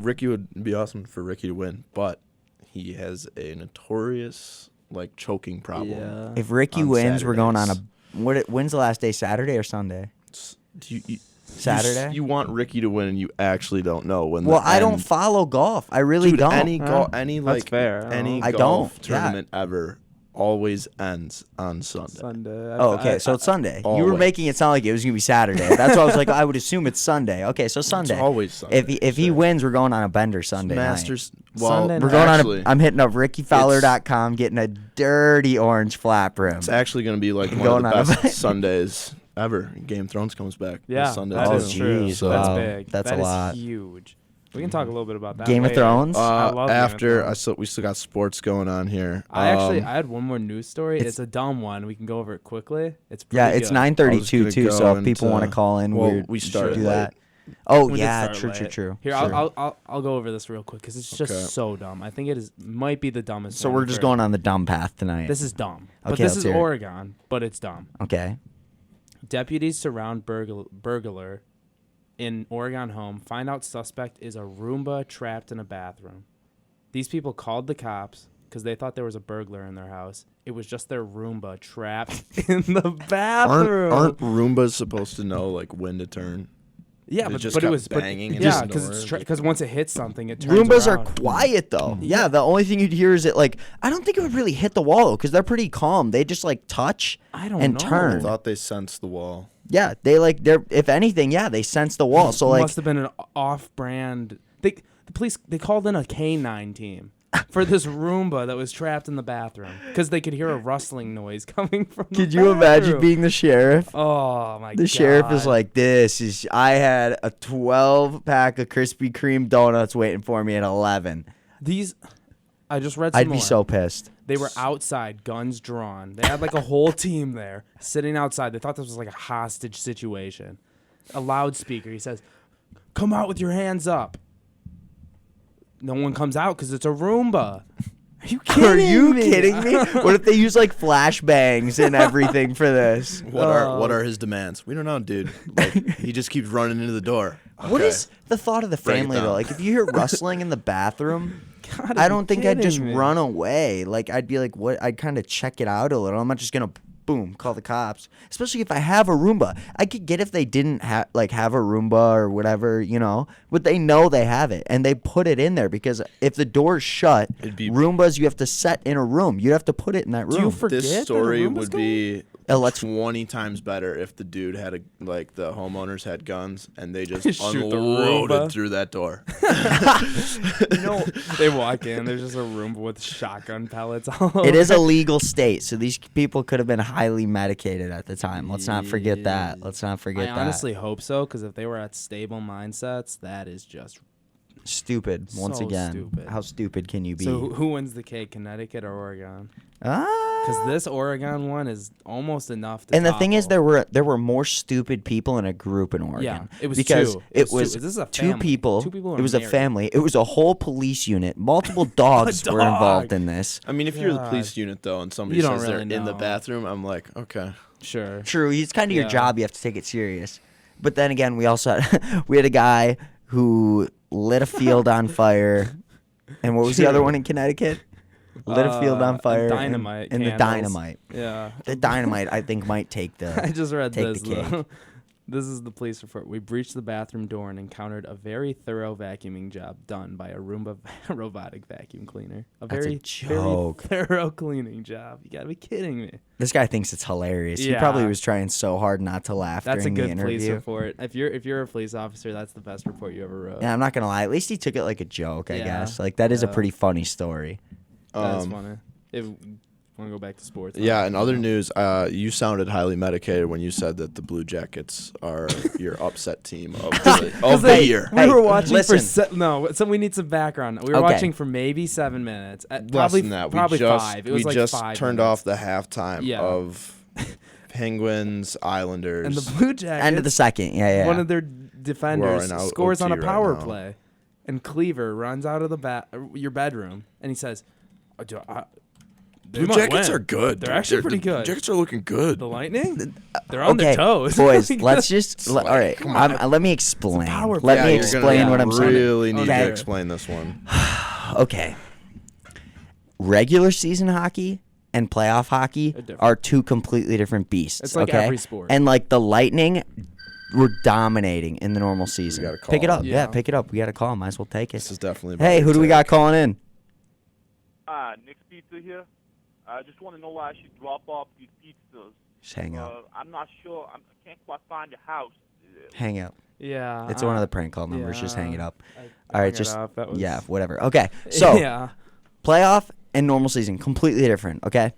S2: Ricky would be awesome for Ricky to win, but he has a notorious like choking problem.
S3: Yeah.
S1: If Ricky
S2: On
S1: wins, we're going on a
S2: Saturdays.
S1: when's the last day? Saturday or Sunday? Saturday?
S2: You want Ricky to win, and you actually don't know when.
S1: Well,
S2: the
S1: I don't
S2: end-
S1: follow golf. I really
S2: Dude,
S1: don't.
S2: any
S3: That's
S2: like
S3: fair.
S2: any
S1: I
S2: golf
S1: don't, yeah.
S2: tournament ever always ends on Sunday.
S3: Sunday.
S1: Oh, okay. So it's Sunday. You were
S2: always.
S1: making it sound like it was gonna be Saturday. That's why I was like, I would assume it's Sunday. Okay, so Sunday.
S2: It's always Sunday.
S1: If he wins, we're going on a bender Sunday night.
S2: Masters, well,
S3: Sunday
S1: We're
S3: night.
S1: going
S2: actually,
S1: on I'm hitting up RickyFowler.com, getting a dirty orange flat rim.
S2: it's actually going to be like one
S1: Going
S2: of the
S1: on a-
S2: best Sundays ever. Game of Thrones comes back.
S3: Yeah,
S2: this Sunday
S3: that
S1: Oh,
S3: is
S2: too.
S3: true.
S1: geez,
S2: So,
S3: That's
S1: wow.
S3: big.
S1: That's
S3: That
S1: a
S3: is
S1: lot.
S3: huge. We can talk a little bit about that.
S1: Game of
S3: later.
S1: Thrones?
S3: I love Game of
S2: after
S3: Thrones.
S2: we still got sports going on here.
S3: I had one more news story. It's a dumb one. We can go over it quickly. It's pretty
S1: Yeah, it's
S3: good.
S1: 9:32
S2: gonna
S1: too.
S2: go
S1: So if people
S2: into-
S1: want to call in,
S2: well,
S1: we should
S2: started
S1: do
S2: late.
S1: that. Oh
S3: We did
S1: yeah,
S3: start late.
S1: true.
S3: Here,
S1: Sure.
S3: I'll go over this real quick because it's just
S2: Okay.
S3: so dumb. I think might be the dumbest.
S1: So
S3: one
S1: we're
S3: I've
S1: just
S3: heard.
S1: going on the dumb path tonight.
S3: This is dumb. But
S1: Okay,
S3: this
S1: let's
S3: is
S1: hear it.
S3: Oregon, but it's dumb.
S1: Okay.
S3: Deputies surround burglar in Oregon home. Find out suspect is a Roomba trapped in a bathroom. These people called the cops because they thought there was a burglar in their house. It was just their Roomba trapped in the bathroom.
S2: Aren't Roombas supposed to know like when to turn?
S3: yeah,
S2: it
S3: but,
S2: just
S3: but it
S2: kept
S3: was
S2: banging and
S3: yeah,
S2: just
S3: because
S2: ignored it?
S3: once it hits something, it turns
S1: Roombas are
S3: around.
S1: quiet though. Yeah, the only thing you'd hear is it like I don't think it would really hit the wall though because they're pretty calm. They just like touch
S3: I don't
S1: and
S3: know.
S2: I
S1: turn.
S2: thought they sensed the wall.
S1: Yeah, they're if anything, yeah, they sense the wall. So
S3: It
S1: like
S3: must have been an off-brand. The police called in a K9 team for this Roomba that was trapped in the bathroom because they could hear a rustling noise coming from.
S1: could
S3: the
S1: you imagine
S3: bathroom.
S1: being the sheriff?
S3: Oh my god!
S1: The sheriff is like, I had a 12 pack of Krispy Kreme donuts waiting for me at 11.
S3: these. I just read. Some
S1: I'd be
S3: more.
S1: so pissed.
S3: They were outside, guns drawn. They had like a whole team there sitting outside. They thought this was like a hostage situation. A loudspeaker. He says, "Come out with your hands up." No one comes out because it's a Roomba. Are you kidding
S1: Are you
S3: me?
S1: kidding me? What if they use like flashbangs and everything for this?
S2: What are his demands? We don't know, dude. Like, he just keeps running into the door.
S1: What
S2: Okay.
S1: is the thought of the
S2: Break it
S1: family though?
S2: down.
S1: Like if you hear rustling in the bathroom,
S3: God,
S1: I
S3: are
S1: don't
S3: you
S1: think I'd just
S3: kidding me?
S1: run away. Like I'd be like, what? I'd kind of check it out a little. I'm not just gonna boom call the cops. Especially if I have a Roomba. I could get if they didn't have a Roomba or whatever, but they know they have it and they put it in there because if the door's shut,
S2: It'd be-
S1: Roombas you have to set in a room. You'd have to put it in that room.
S3: Do you forget
S2: This
S3: that a
S2: story
S3: Roomba's
S2: would
S3: gone?
S2: be
S1: Let's-
S2: 20 times better if the dude had the homeowners had guns and they just
S3: Shoot the
S2: unloaded
S3: Roomba.
S2: through that door.
S3: They walk in. There's just a Roomba with shotgun pellets all over.
S1: It is a legal state, so these people could have been highly medicated at the time. Let's not forget that. Let's not forget
S3: I
S1: that.
S3: honestly hope so, because if they were at stable mindsets, that is just.
S1: Stupid. Once
S3: So
S1: again,
S3: stupid.
S1: how stupid can you be?
S3: So who wins the cake, Connecticut or Oregon? Because
S1: Ah.
S3: this Oregon one is almost enough to.
S1: And the thing is,
S3: topple.
S1: there were more stupid people in a group in Oregon.
S3: Yeah, it was
S1: because
S3: two.
S1: it was
S3: This is a
S1: two
S3: family.
S1: people.
S3: Two people
S1: It was a
S3: married.
S1: family. It was a whole police unit. Multiple dogs were
S3: dog.
S1: involved in this.
S2: I mean, if you're the
S3: God.
S2: police unit, though, and somebody
S3: You don't
S2: says
S3: really
S2: they're in the
S3: know.
S2: bathroom, I'm like, okay.
S3: Sure.
S1: True, it's kind of your
S3: Yeah.
S1: job. You have to take it serious. But then again, we also had, we had a guy who lit a field on fire. And what was the other one in Connecticut? Lit a field on fire.
S3: Dynamite.
S1: And the
S3: candles.
S1: dynamite.
S3: Yeah.
S1: The dynamite, I think, might take the.
S3: I just read
S1: take
S3: this.
S1: the cake.
S3: Though. This is the police report. We breached the bathroom door and encountered a very thorough vacuuming job done by a Roomba robotic vacuum cleaner.
S1: That's a
S3: very
S1: joke.
S3: thorough cleaning job. You gotta be kidding me.
S1: This guy thinks it's hilarious. He
S3: Yeah.
S1: probably was trying so hard not to laugh
S3: That's a
S1: during the
S3: good police
S1: interview.
S3: report. If you're a police officer, that's the best report you ever wrote.
S1: Yeah, I'm not gonna lie. At least he took it like a joke. I
S3: Yeah.
S1: guess like that is a
S3: Yeah.
S1: pretty funny story.
S3: That's
S2: Um,
S3: funny. If Want to go back to sports?
S2: Yeah, in other news, you sounded highly medicated when you said that the Blue Jackets are your upset team of the year.
S3: We were watching
S1: listen.
S3: so we need some background. We were
S1: Okay.
S3: watching for maybe 7 minutes.
S2: Less
S3: Probably
S2: than that.
S3: Probably
S2: we just,
S3: 5. It was
S2: we
S3: like
S2: just
S3: 5
S2: turned
S3: minutes.
S2: off the halftime of Penguins, Islanders.
S3: And the Blue Jackets.
S1: End of the second. Yeah.
S3: One of their defenders
S2: We're in
S3: scores on a
S2: OT right
S3: power
S2: now.
S3: play, and Cleaver runs out of your bedroom, and he says,
S2: Blue Jackets are good.
S3: They're actually pretty good.
S2: Blue Jackets are looking good.
S3: The Lightning? They're on
S1: Okay,
S3: their toes.
S1: boys. Let's just. all right.
S2: come on.
S1: Let me explain.
S3: power
S1: Let
S3: play.
S1: me
S3: Yeah,
S1: explain what I'm saying.
S2: Really need
S3: Okay.
S2: to explain this one.
S1: Okay. Regular season hockey and playoff hockey
S3: different.
S1: are two completely different beasts.
S3: It's like
S1: okay?
S3: every sport.
S1: And like the Lightning were dominating in the normal season.
S2: gotta call
S1: Pick it up.
S3: them.
S1: Yeah,
S3: Yeah.
S1: pick it up. We got to call. Might as well take
S2: This
S1: it.
S2: is definitely.
S1: Hey, who do we got calling in?
S4: Nick's Pizza here. I just want to know where I should drop off these pizzas.
S1: Just hang up.
S4: I'm not sure. I can't quite find your house.
S1: Hang up.
S3: Yeah.
S1: It's one of the prank call numbers. Just hang it up.
S3: I
S1: All right,
S3: hung it
S1: just
S3: up. That was,
S1: yeah, whatever. Okay, so
S3: yeah.
S1: playoff and normal season completely different. Okay,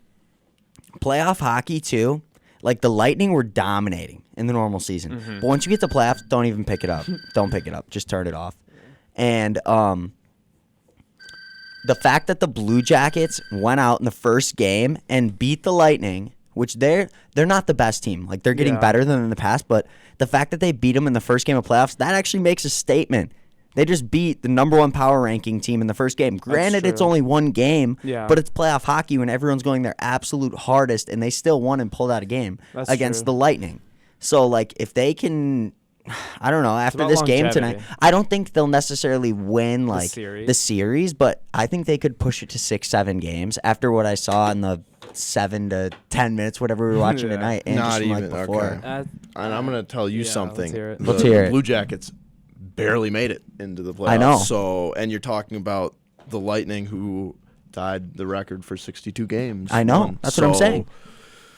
S1: playoff hockey too. Like the Lightning were dominating in the normal season, but once you get to playoffs, don't even pick it up. Don't pick it up. Just turn it off. And the fact that the Blue Jackets went out in the first game and beat the Lightning, which they're not the best team. Like they're getting
S3: Yeah.
S1: better than in the past, but the fact that they beat them in the first game of playoffs, that actually makes a statement. They just beat the number 1 power ranking team in the first game. Granted, it's
S3: true.
S1: only one game,
S3: Yeah.
S1: but it's playoff hockey when everyone's going their absolute hardest, and they still won and pulled out a game
S3: That's
S1: against
S3: true.
S1: the Lightning. So, like, if they can, I don't know, after
S3: about
S1: this game
S3: longevity.
S1: tonight, I don't think they'll necessarily win, like,
S3: series.
S1: the series, but I think they could push it to 6-7 games after what I saw in the 7 to 10 minutes, whatever we were watching
S3: Yeah.
S1: tonight, and
S2: Not
S1: just from, like,
S2: even,
S1: before.
S2: okay. And I'm gonna tell you
S3: Yeah,
S2: something.
S3: let's hear it.
S1: Let's hear it.
S2: Blue Jackets barely made it into the playoffs.
S1: I know.
S2: So, and you're talking about the Lightning, who tied the record for 62 games.
S1: I know.
S2: won.
S1: That's what I'm
S2: So,
S1: saying.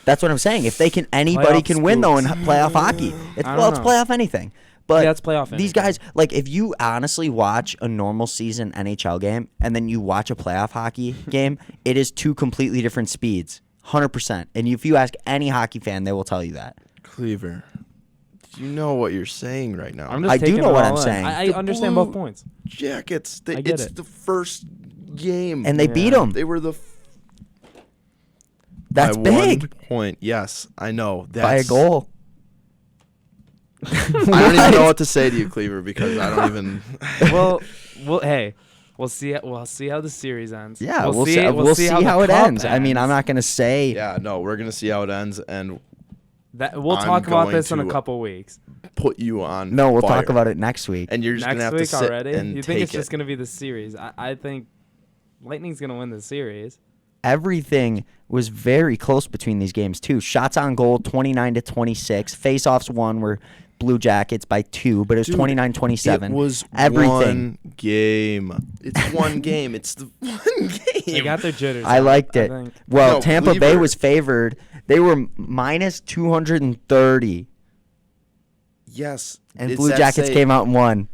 S1: That's what I'm saying. If they can, anybody
S3: Playoff
S1: can win though in
S3: scoops.
S1: playoff hockey. It's
S3: I don't know.
S1: playoff anything. But
S3: Yeah, it's playoff
S1: these
S3: anything.
S1: guys, like, if you honestly watch a normal season NHL game and then you watch a playoff hockey game, it is two completely different speeds, 100%. And if you ask any hockey fan, they will tell you that.
S2: Cleaver, do you know what you're saying right now?
S3: I'm just
S1: I do
S3: taking
S1: know
S3: it
S1: what
S3: all
S1: I'm
S3: in.
S1: saying.
S3: I
S2: The
S3: understand
S2: Blue
S3: both points.
S2: Jackets.
S3: I get
S2: It's
S3: it.
S2: the first game,
S1: And they
S3: Yeah.
S1: beat them.
S2: they were the.
S1: That's
S2: by
S1: big
S2: 1 point. Yes, I know.
S1: by a
S2: That's,
S1: goal.
S2: I don't even know what to say to you, Cleaver, because I don't even.
S3: Hey, we'll see. We'll see how the series ends.
S1: Yeah, we'll see.
S3: We'll
S1: We'll see
S3: the
S1: how it
S3: cup
S1: ends. I mean, I'm not gonna say.
S2: Yeah, no, we're gonna see how it ends and
S3: We'll
S2: I'm
S3: talk about
S2: going
S3: this in a
S2: to-
S3: couple weeks.
S2: put you on.
S1: No, we'll
S2: fire.
S1: talk about it next week.
S2: And you're just
S3: Next
S2: gonna have
S3: week
S2: to sit
S3: already.
S2: and
S3: You
S2: take
S3: think it's
S2: it.
S3: just gonna be the series? I think Lightning's gonna win the series.
S1: Everything was very close between these games too. Shots on goal 29-26. Face-offs won were Blue Jackets by 2, but it was
S2: Dude,
S1: 29-27.
S2: It was
S1: everything.
S2: one game. It's one game. It's the one game.
S3: They got their jitters.
S1: I
S3: out,
S1: liked it.
S3: think.
S1: Well,
S2: No,
S1: Tampa Bay
S2: Cleaver-
S1: was favored. They were minus 230,
S2: Yes.
S1: and
S2: it's
S1: Blue
S2: that
S1: Jackets
S2: same-
S1: came out and won.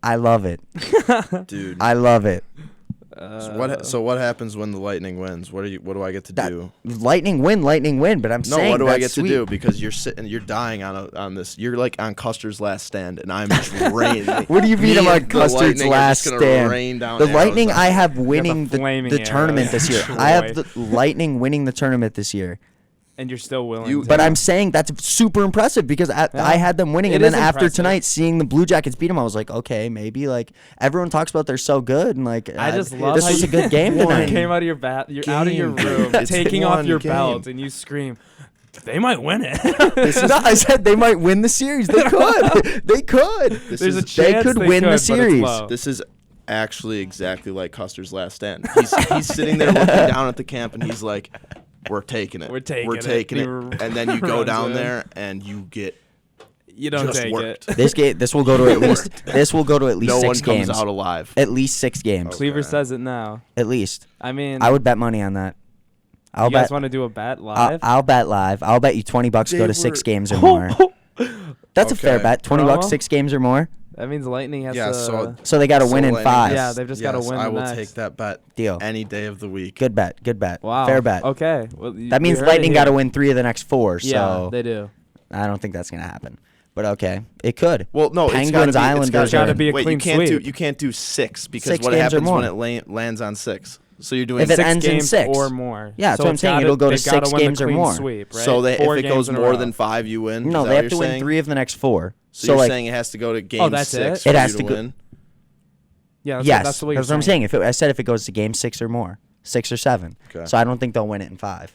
S1: I love it.
S2: Dude.
S1: I love it.
S2: So what happens when the Lightning wins? What do I get to
S1: That-
S2: do?
S1: Lightning win, but I'm
S2: No,
S1: saying
S2: what do I
S1: that's
S2: get
S1: sweet.
S2: to do? Because you're dying on this. You're like on Custer's last stand, and I'm just raining.
S1: What do you mean I'm
S2: Me
S1: on
S2: and the
S1: Custer's
S2: Lightning are
S1: last
S2: just gonna
S1: stand?
S2: rain down
S1: The
S2: arrows
S1: Lightning,
S2: on
S1: I
S2: us.
S1: have winning
S3: flaming
S1: the tournament
S3: arrows.
S1: this year.
S3: Troy.
S1: I have the Lightning winning the tournament this year.
S3: And you're still willing.
S2: You-
S3: to.
S1: But I'm saying that's super impressive because I had them winning,
S3: It
S1: and then
S3: is
S1: after
S3: impressive.
S1: tonight, seeing the Blue Jackets beat them, I was like, okay, maybe like everyone talks about they're so good, and like
S3: I just love
S1: this
S3: how
S1: was
S3: you
S1: a good game
S3: You
S1: tonight.
S3: came out of your you're out of your
S2: Game.
S3: room,
S2: It's
S3: taking off
S2: one
S3: your
S2: game.
S3: belt, and you scream, "They might win it."
S1: No, I said they might win the series. They could. They could.
S2: This
S3: There's
S2: is-
S3: a chance
S1: could
S3: they
S1: win the
S3: could, but it's
S1: series.
S3: low.
S2: This is actually exactly like Custer's last stand. He's sitting there looking down at the camp, and he's like, "We're taking it.
S3: We're taking
S2: We're
S3: it."
S2: taking
S3: He
S2: it." And then you go
S3: runs
S2: down
S3: in.
S2: there, and you get
S3: You don't
S2: just
S3: take
S2: worked.
S3: it.
S1: This will go to at least
S2: no one
S1: 6
S2: comes
S1: games.
S2: out alive.
S1: At least 6 games.
S3: Cleaver
S2: Okay.
S3: says it now.
S1: At least.
S3: I mean,
S1: I would bet money on that. I'll
S3: you guys
S1: bet.
S3: want to do a bet live?
S1: I'll bet live. I'll bet you $20
S2: They
S1: go to
S2: were-
S1: 6 games or more. That's a fair
S2: Okay.
S1: bet. $20,
S3: Promo?
S1: 6 games or more.
S3: That means Lightning has
S2: Yeah,
S3: to.
S1: So they got to win in
S2: Lightning-
S1: 5.
S3: Yeah, they've just got to win.
S2: I
S3: the
S2: will
S3: next.
S2: take that bet
S1: Deal.
S2: any day of the week.
S1: Good bet. Good bet.
S3: Wow.
S1: Fair bet.
S3: Okay. Well,
S1: That means Lightning got to win 3 of the next 4.
S3: Yeah,
S1: So
S3: they do.
S1: I don't think that's gonna happen. But okay, it could.
S2: Well, no,
S1: Penguins, Islanders
S3: gotta
S1: are
S3: be a
S2: wait,
S3: clean
S2: you can't
S3: sweep.
S2: do 6 because
S1: 6
S2: what
S1: games or
S2: happens when
S1: more.
S2: it lands on 6? So you're doing
S1: If it
S3: 6
S1: ends in
S3: games
S1: 6
S3: or more.
S1: Yeah, that's
S3: so
S1: what I'm
S3: it's
S1: saying.
S3: gotta-
S1: It'll go to
S3: they've gotta
S1: 6
S3: win the
S1: games or
S3: clean
S1: more.
S3: Sweep, right?
S2: So if
S3: 4
S2: it
S3: games
S2: goes
S3: in a
S2: more
S3: row.
S2: than 5, you win.
S1: No,
S2: Is that
S1: they
S2: what
S1: have to
S2: you're
S1: win
S2: saying?
S1: 3 of the next 4.
S2: So you're
S1: like
S2: saying it has to go to game
S3: that's
S2: 6
S3: it?
S2: for
S1: It has
S2: you
S1: to
S2: to
S1: go-
S2: win?
S3: Yeah, that's
S1: Yes,
S3: that's the way
S1: that's what I'm saying. I said if it goes to game 6 or more, 6 or 7.
S2: Okay.
S1: So I don't think they'll win it in 5.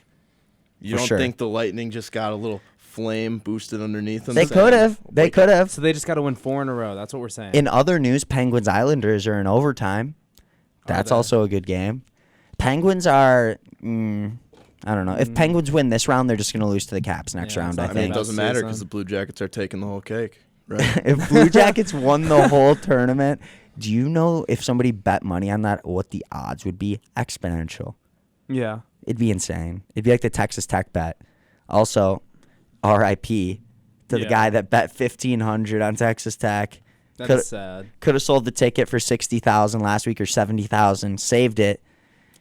S2: You
S1: for
S2: don't
S1: sure.
S2: think the Lightning just got a little flame boosted underneath them?
S1: They could have. They could have.
S3: So they just got to win 4 in a row. That's what we're saying.
S1: In other news, Penguins Islanders are in overtime. That's
S3: they?
S1: also a good game. Penguins are. I don't know. If Penguins win this round, they're just going to lose to the Caps next
S3: Yeah,
S1: round.
S3: it's
S1: I
S3: not
S2: I mean,
S1: think.
S2: it doesn't matter because
S3: season.
S2: the Blue Jackets are taking the whole cake, right?
S1: If Blue Jackets won the whole tournament, do you know if somebody bet money on that, what the odds would be? Exponential.
S3: yeah.
S1: It'd be insane. It'd be like the Texas Tech bet. Also, R.I.P. to the
S3: Yeah.
S1: guy that bet 1,500 on Texas Tech.
S3: That's sad.
S1: Could have sold the ticket for 60,000 last week or 70,000. Saved it.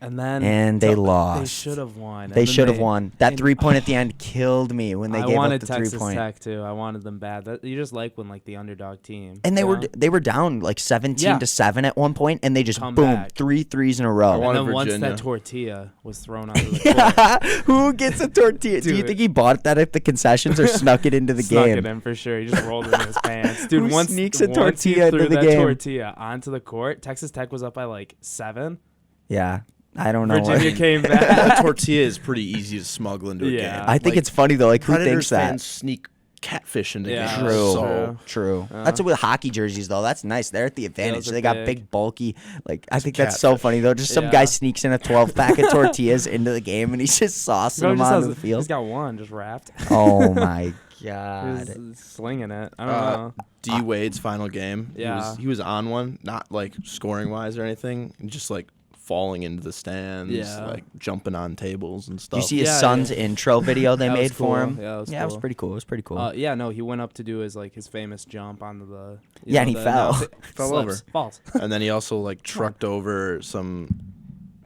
S1: And they lost.
S3: They should have won.
S1: They
S3: And then
S1: should have won. That
S3: and-
S1: 3-point at the end killed me when they
S3: I
S1: gave
S3: wanted
S1: up the
S3: Texas
S1: 3-point.
S3: Tech too. I wanted them bad. You just like when like the underdog team.
S1: And they
S3: you
S1: were
S3: know?
S1: they were down like 17
S3: Yeah.
S1: to 7 at one point, and they just
S3: Come
S1: boom
S3: back.
S1: 3 threes in a row.
S2: I want-
S3: And then once
S2: Virginia.
S3: that tortilla was thrown onto the court,
S1: Yeah, who gets a tortilla? Do you
S3: Dude.
S1: think he bought that at the concessions or snuck it into the
S3: snuck
S1: game?
S3: it in for sure. He just rolled it in his pants, dude.
S1: Who
S3: once
S1: sneaks a
S3: once he
S1: tortilla into
S3: threw
S1: the
S3: that
S1: game?
S3: tortilla onto the court, Texas Tech was up by like 7.
S1: Yeah, I don't know.
S3: Virginia
S1: what-
S3: came
S2: That
S3: back.
S2: tortilla is pretty easy to smuggle into a
S3: Yeah.
S2: game.
S1: I think
S2: Like,
S1: it's funny though. Like who
S2: Predators
S1: thinks that?
S2: fans sneak catfish into
S3: Yeah.
S2: games.
S1: True.
S2: So
S1: True.
S3: Yeah.
S1: That's it with hockey jerseys though. That's nice. They're at the advantage.
S3: Those are
S1: They got
S3: big.
S1: big, bulky. Like I
S2: It's
S1: think that's so
S2: catfish.
S1: funny though. Just some
S3: Yeah.
S1: guy sneaks in a 12 pack of tortillas into the game and he's just saucing
S3: Bro
S1: them
S3: just
S1: onto
S3: has-
S1: the field.
S3: He's got one just wrapped.
S1: Oh my
S3: He
S1: god.
S3: was slinging it. I don't know.
S2: D Wade's final game.
S3: Yeah.
S2: He was on one, not like scoring wise or anything, just like falling into the stands,
S3: Yeah.
S2: like jumping on tables and
S1: Do
S2: stuff.
S1: you see his
S3: Yeah,
S1: son's
S3: yeah.
S1: intro video they
S3: That was
S1: made for
S3: cool.
S1: him?
S3: Yeah, that was
S1: it was
S3: cool.
S1: pretty cool. It was pretty cool.
S3: Yeah, no, he went up to do his famous jump onto the.
S1: Yeah, and he fell.
S2: Fell
S3: Slips,
S2: over.
S3: Falls.
S2: And then he also like trucked over some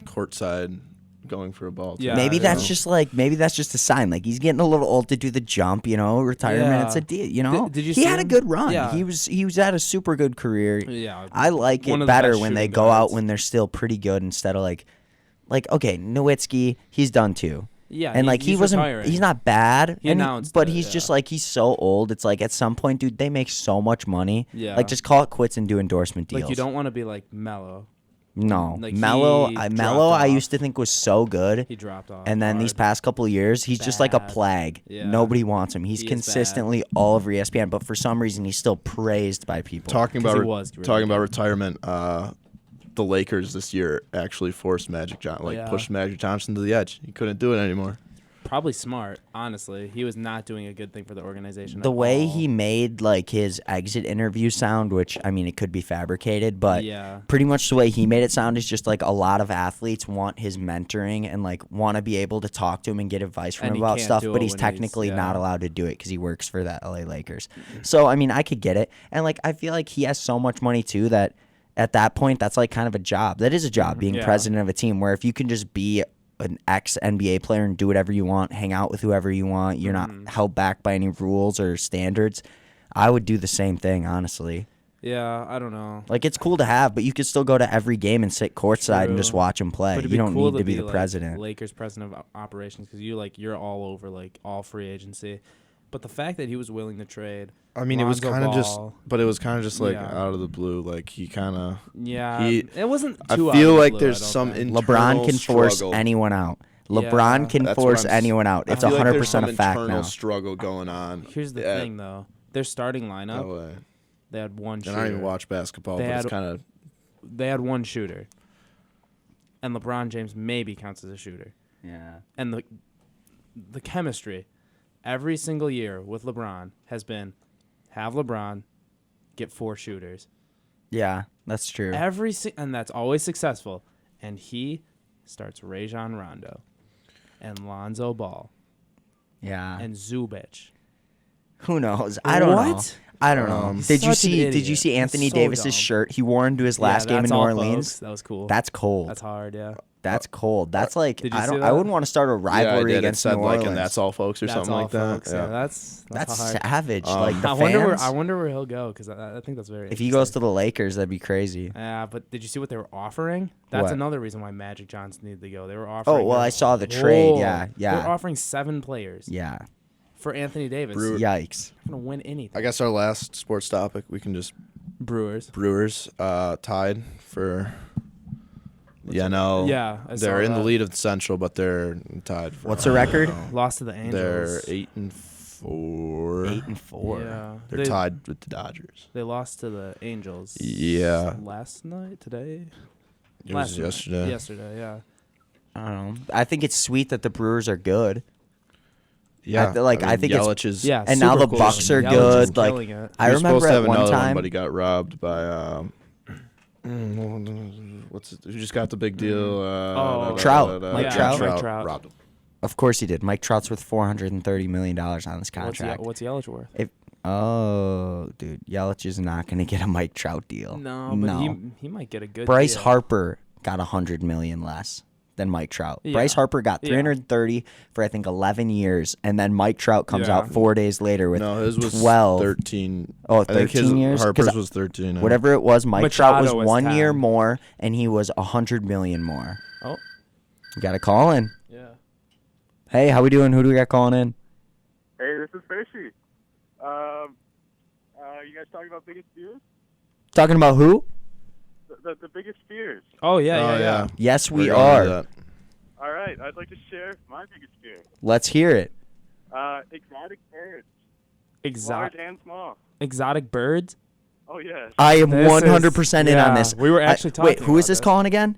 S2: courtside going for a ball. too.
S3: Yeah,
S1: maybe
S3: I
S1: that's
S3: know.
S1: just a sign. Like he's getting a little old to do the jump, retirement.
S3: Yeah.
S1: It's a deal, you know.
S3: Did you
S1: he
S3: see
S1: had a
S3: him?
S1: good run.
S3: Yeah.
S1: He was at a super good career.
S3: Yeah.
S1: I like
S3: one
S1: it
S3: of the
S1: better
S3: best
S1: when they
S3: shooting
S1: go out
S3: guards.
S1: when they're still pretty good instead of like okay, Nowitzki, he's done too.
S3: Yeah,
S1: And like he
S3: he's
S1: wasn't
S3: retiring.
S1: he's not bad.
S3: He
S1: and
S3: announced
S1: but
S3: it,
S1: he's
S3: yeah.
S1: just like he's so old. It's like at some point, dude, they make so much money.
S3: Yeah.
S1: Like just call it quits and do endorsement deals.
S3: Like you don't want to be like Mello.
S1: No.
S3: like,
S1: Mello
S3: he
S1: Mello
S3: dropped
S1: I
S3: off.
S1: used to think was so good.
S3: He dropped off.
S1: And then these
S3: hard.
S1: past couple of years, he's just like a
S3: Bad.
S1: plague.
S3: Yeah.
S1: Nobody wants him. He's
S3: He is
S1: consistently all over ESPN, but for some reason, he's still praised by people.
S2: Talking
S3: 'Cause
S2: about
S3: he was really
S2: talking about
S3: good.
S2: retirement, the Lakers this year actually forced
S3: Yeah.
S2: pushed Magic Johnson to the edge. He couldn't do it anymore.
S3: Probably smart, honestly. He was not doing a good thing for the organization.
S1: The
S3: at
S1: way
S3: all.
S1: he made like his exit interview sound, which I mean, it could be fabricated, but
S3: Yeah.
S1: pretty much the way he made it sound is just like a lot of athletes want his mentoring and like want to be able to talk to him and get advice from
S3: And
S1: him
S3: he
S1: about
S3: can't
S1: stuff,
S3: do
S1: but
S3: it
S1: he's
S3: when
S1: technically not
S3: yeah.
S1: allowed to do it because he works for the LA Lakers. So I mean, I could get it, and like I feel like he has so much money too that at that point, that's like kind of a job. That is a job, being
S3: Yeah.
S1: president of a team. Where if you can just be an ex NBA player and do whatever you want, hang out with whoever you want, you're not held back by any rules or standards. I would do the same thing, honestly.
S3: Yeah, I don't know.
S1: Like it's cool to have, but you could still go to every game and sit courtside and
S3: True.
S1: just watch him play.
S3: But it'd
S1: You
S3: be
S1: don't
S3: cool
S1: need to be the
S3: like,
S1: president.
S3: Lakers president of operations, because you're all over like all free agency. But the fact that he was willing to trade.
S2: I mean, it was
S3: Lonzo
S2: kind of just,
S3: Ball,
S2: but it was kind of just like
S3: Yeah.
S2: out of the blue. Like he kind of.
S3: Yeah,
S2: He-
S3: it wasn't.
S2: I
S3: Too out
S2: feel
S3: of the
S2: like
S3: blue,
S2: there's
S3: I don't
S2: some
S3: think.
S1: LeBron can force
S2: struggle.
S1: anyone out.
S3: Yeah.
S1: LeBron can
S2: That's what
S1: force
S2: I'm s-
S1: anyone out.
S2: I
S1: It's
S2: feel like
S1: 100%
S2: there's some
S1: a fact
S2: internal
S1: now.
S2: struggle going on.
S3: Here's the
S2: Yeah,
S3: thing, though. Their starting lineup,
S2: LA.
S3: they had one
S2: And
S3: shooter.
S2: I don't even watch basketball,
S3: They
S2: but it's
S3: had-
S2: kind of.
S3: They had one shooter, and LeBron James maybe counts as a shooter.
S1: Yeah.
S3: And the chemistry every single year with LeBron has been have LeBron get 4 shooters.
S1: Yeah, that's true.
S3: And that's always successful. And he starts Rajon Rondo and Lonzo Ball
S1: Yeah.
S3: and Zubac.
S1: Who knows? I don't know.
S3: What?
S1: I don't know. Did you
S3: Such an
S1: see? Did you
S3: idiot.
S1: see Anthony
S3: So
S1: Davis's
S3: dumb.
S1: shirt he wore into his last game in
S3: that's
S1: New
S3: all,
S1: Orleans?
S3: folks. That was cool.
S1: That's cold.
S3: That's hard. Yeah.
S1: That's cold. That's like
S3: Did you
S1: I
S3: see
S1: don't.
S3: that?
S1: I wouldn't want to start a rivalry
S2: It
S1: against
S2: said
S1: New
S2: like,
S1: Orleans.
S2: and that's all, folks, or
S3: That's
S2: something
S3: all,
S2: like that.
S3: folks. Yeah, that's hard.
S1: savage. Like the
S3: I
S1: fans.
S3: wonder where he'll go because I think that's very.
S1: If he goes to the Lakers, that'd be crazy.
S3: Yeah, but did you see what they were offering? That's
S1: What?
S3: another reason why Magic Johnson needed to go. They were offering.
S1: Oh well, I saw the trade. Yeah,
S3: They were
S1: yeah,
S3: offering 7 players
S1: yeah.
S3: for Anthony Davis.
S1: Yikes.
S3: Not gonna win anything.
S2: I guess our last sports topic, we can just
S3: Brewers.
S2: Brewers tied for. Yeah, no.
S3: Yeah, I saw
S2: they're in the
S3: that.
S2: lead of the Central, but they're tied. For,
S1: What's the record?
S3: Lost to the Angels.
S2: They're 8-4.
S1: 8-4.
S3: Yeah,
S2: They're tied with the Dodgers.
S3: They lost to the Angels.
S2: Yeah.
S3: Last night, today.
S2: It
S3: Last
S2: was
S3: night.
S2: yesterday.
S3: Yesterday, yeah.
S1: I don't know. I think it's sweet that the Brewers are good.
S2: Yeah,
S1: I think it's-
S2: Yelich is.
S3: Yeah,
S1: And now
S3: super
S1: the
S3: cool.
S1: Bucks are
S3: Yelich
S1: good,
S3: is
S1: like-
S3: killing it.
S1: I
S2: He was
S1: remember
S2: supposed to have
S1: at one
S2: another
S1: time.
S2: but he got robbed by. Who just got the big deal?
S1: Trout.
S3: Mike
S2: yeah,
S3: Trout. Mike Trout.
S2: robbed him.
S1: Of course he did. Mike Trout's worth $430 million on this contract.
S3: What's Yelich worth?
S1: Oh, dude, Yelich is not going to get a Mike Trout deal.
S3: No, but he might get a good
S1: Bryce
S3: deal.
S1: Harper got $100 million less than Mike Trout.
S3: Yeah.
S1: Bryce Harper got
S3: Yeah.
S1: 330 for I think 11 years, and then Mike Trout comes
S3: Yeah.
S1: out 4 days later with
S2: No, his was
S1: 12.
S2: 13.
S1: Oh,
S2: I think
S1: 13 years? 'Cause
S2: Harper's was 13.
S1: whatever it was. Mike Trout was
S3: Machado was
S1: 1 year
S3: 10.
S1: more, and he was $100 million more.
S3: Oh,
S1: You got to call in.
S3: yeah.
S1: Hey, how we doing? Who do we got calling in?
S4: Hey, this is Fishy. You guys talking about biggest fears?
S1: Talking about who?
S4: The biggest fears.
S3: Oh yeah, yeah.
S1: Yes, we
S2: We're going
S1: are.
S2: to that.
S4: All right, I'd like to share my biggest fear.
S1: Let's hear it.
S4: Exotic birds, large
S3: Exotic
S4: and small.
S3: exotic birds.
S4: Oh yes,
S1: I am
S3: This is-
S1: 100% in on
S3: yeah,
S1: this.
S3: we were actually
S1: Wait,
S3: talking
S1: who is
S3: about
S1: this
S3: this.
S1: calling again?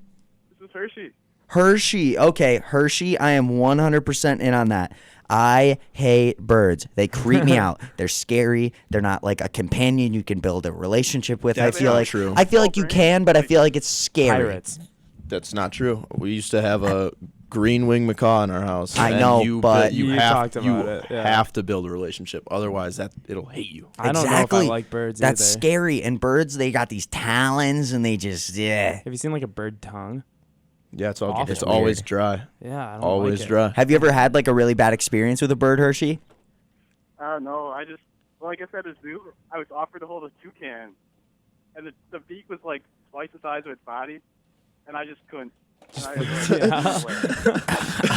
S4: this is Hershey.
S1: Hershey. Okay, Hershey. I am 100% in on that. I hate birds. They creep me out. They're scary. They're not like a companion you can build a relationship with.
S2: That's
S1: I feel
S2: not
S1: like
S2: true.
S1: I feel like you can, but I feel like it's scary.
S3: Pirates.
S2: That's not true. We used to have a green wing macaw in our house.
S1: I
S2: and
S1: know,
S2: you,
S1: but-
S2: you
S3: You
S2: have
S3: talked about it, yeah.
S2: have to build a relationship. Otherwise, it'll hate you.
S3: I don't
S1: Exactly.
S3: know if I like birds
S1: That's
S3: either.
S1: scary. And birds, they got these talons, and they just
S3: Have you seen like a bird tongue?
S2: Yeah, it's all.
S3: Awful.
S2: It's always
S1: Weird.
S2: dry.
S3: Yeah, I don't
S2: Always
S3: like it.
S2: dry.
S1: Have you ever had like a really bad experience with a bird, Hershey?
S4: No, like I said, at zoo, I was offered to hold a toucan, and the beak was like twice the size of its body, and I just couldn't. And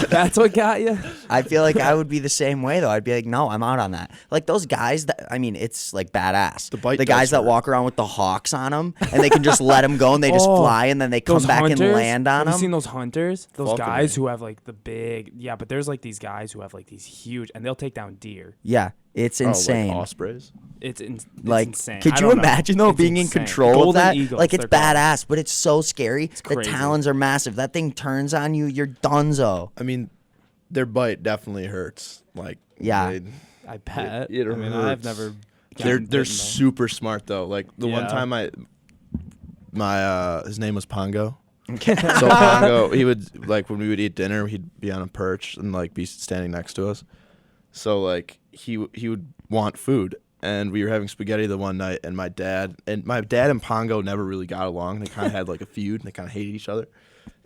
S3: That's what got you.
S1: I feel like I would be the same way though. I'd be like, no, I'm out on that. Like those guys that it's like badass.
S2: The bite
S1: the guys
S2: does
S1: that
S2: hurt.
S1: walk around with the hawks on them and they can just let them go and they just
S3: Oh,
S1: fly and then they come
S3: Those
S1: back
S3: hunters,
S1: and land on
S3: have
S1: them.
S3: you seen those hunters? Those
S2: Falconry.
S3: guys who have like the big, yeah, but there's like these guys who have like these huge, and they'll take down deer.
S1: Yeah, it's insane.
S2: Oh, like ospreys.
S3: It's
S1: Like,
S3: insane.
S1: could
S3: I
S1: you
S3: don't know.
S1: imagine though
S3: It's
S1: being in
S3: insane.
S1: control of
S3: Golden
S1: that?
S3: Eagles,
S1: Like it's
S3: they're called.
S1: badass, but it's so scary. The
S3: crazy.
S1: talons are massive. That thing turns on you, you're donezo.
S2: I mean, their bite definitely hurts. Like
S1: Yeah.
S3: I bet.
S2: It
S3: I mean, I've
S2: hurts.
S3: never.
S2: They're
S3: gotten bitten,
S2: super smart though. Like the one
S3: Yeah.
S2: time my his name was Pongo. So Pongo, he would like when we would eat dinner, he'd be on a perch and like be standing next to us. So like he would want food, and we were having spaghetti the one night, and my dad and Pongo never really got along. They kind of had like a feud, and they kind of hated each other.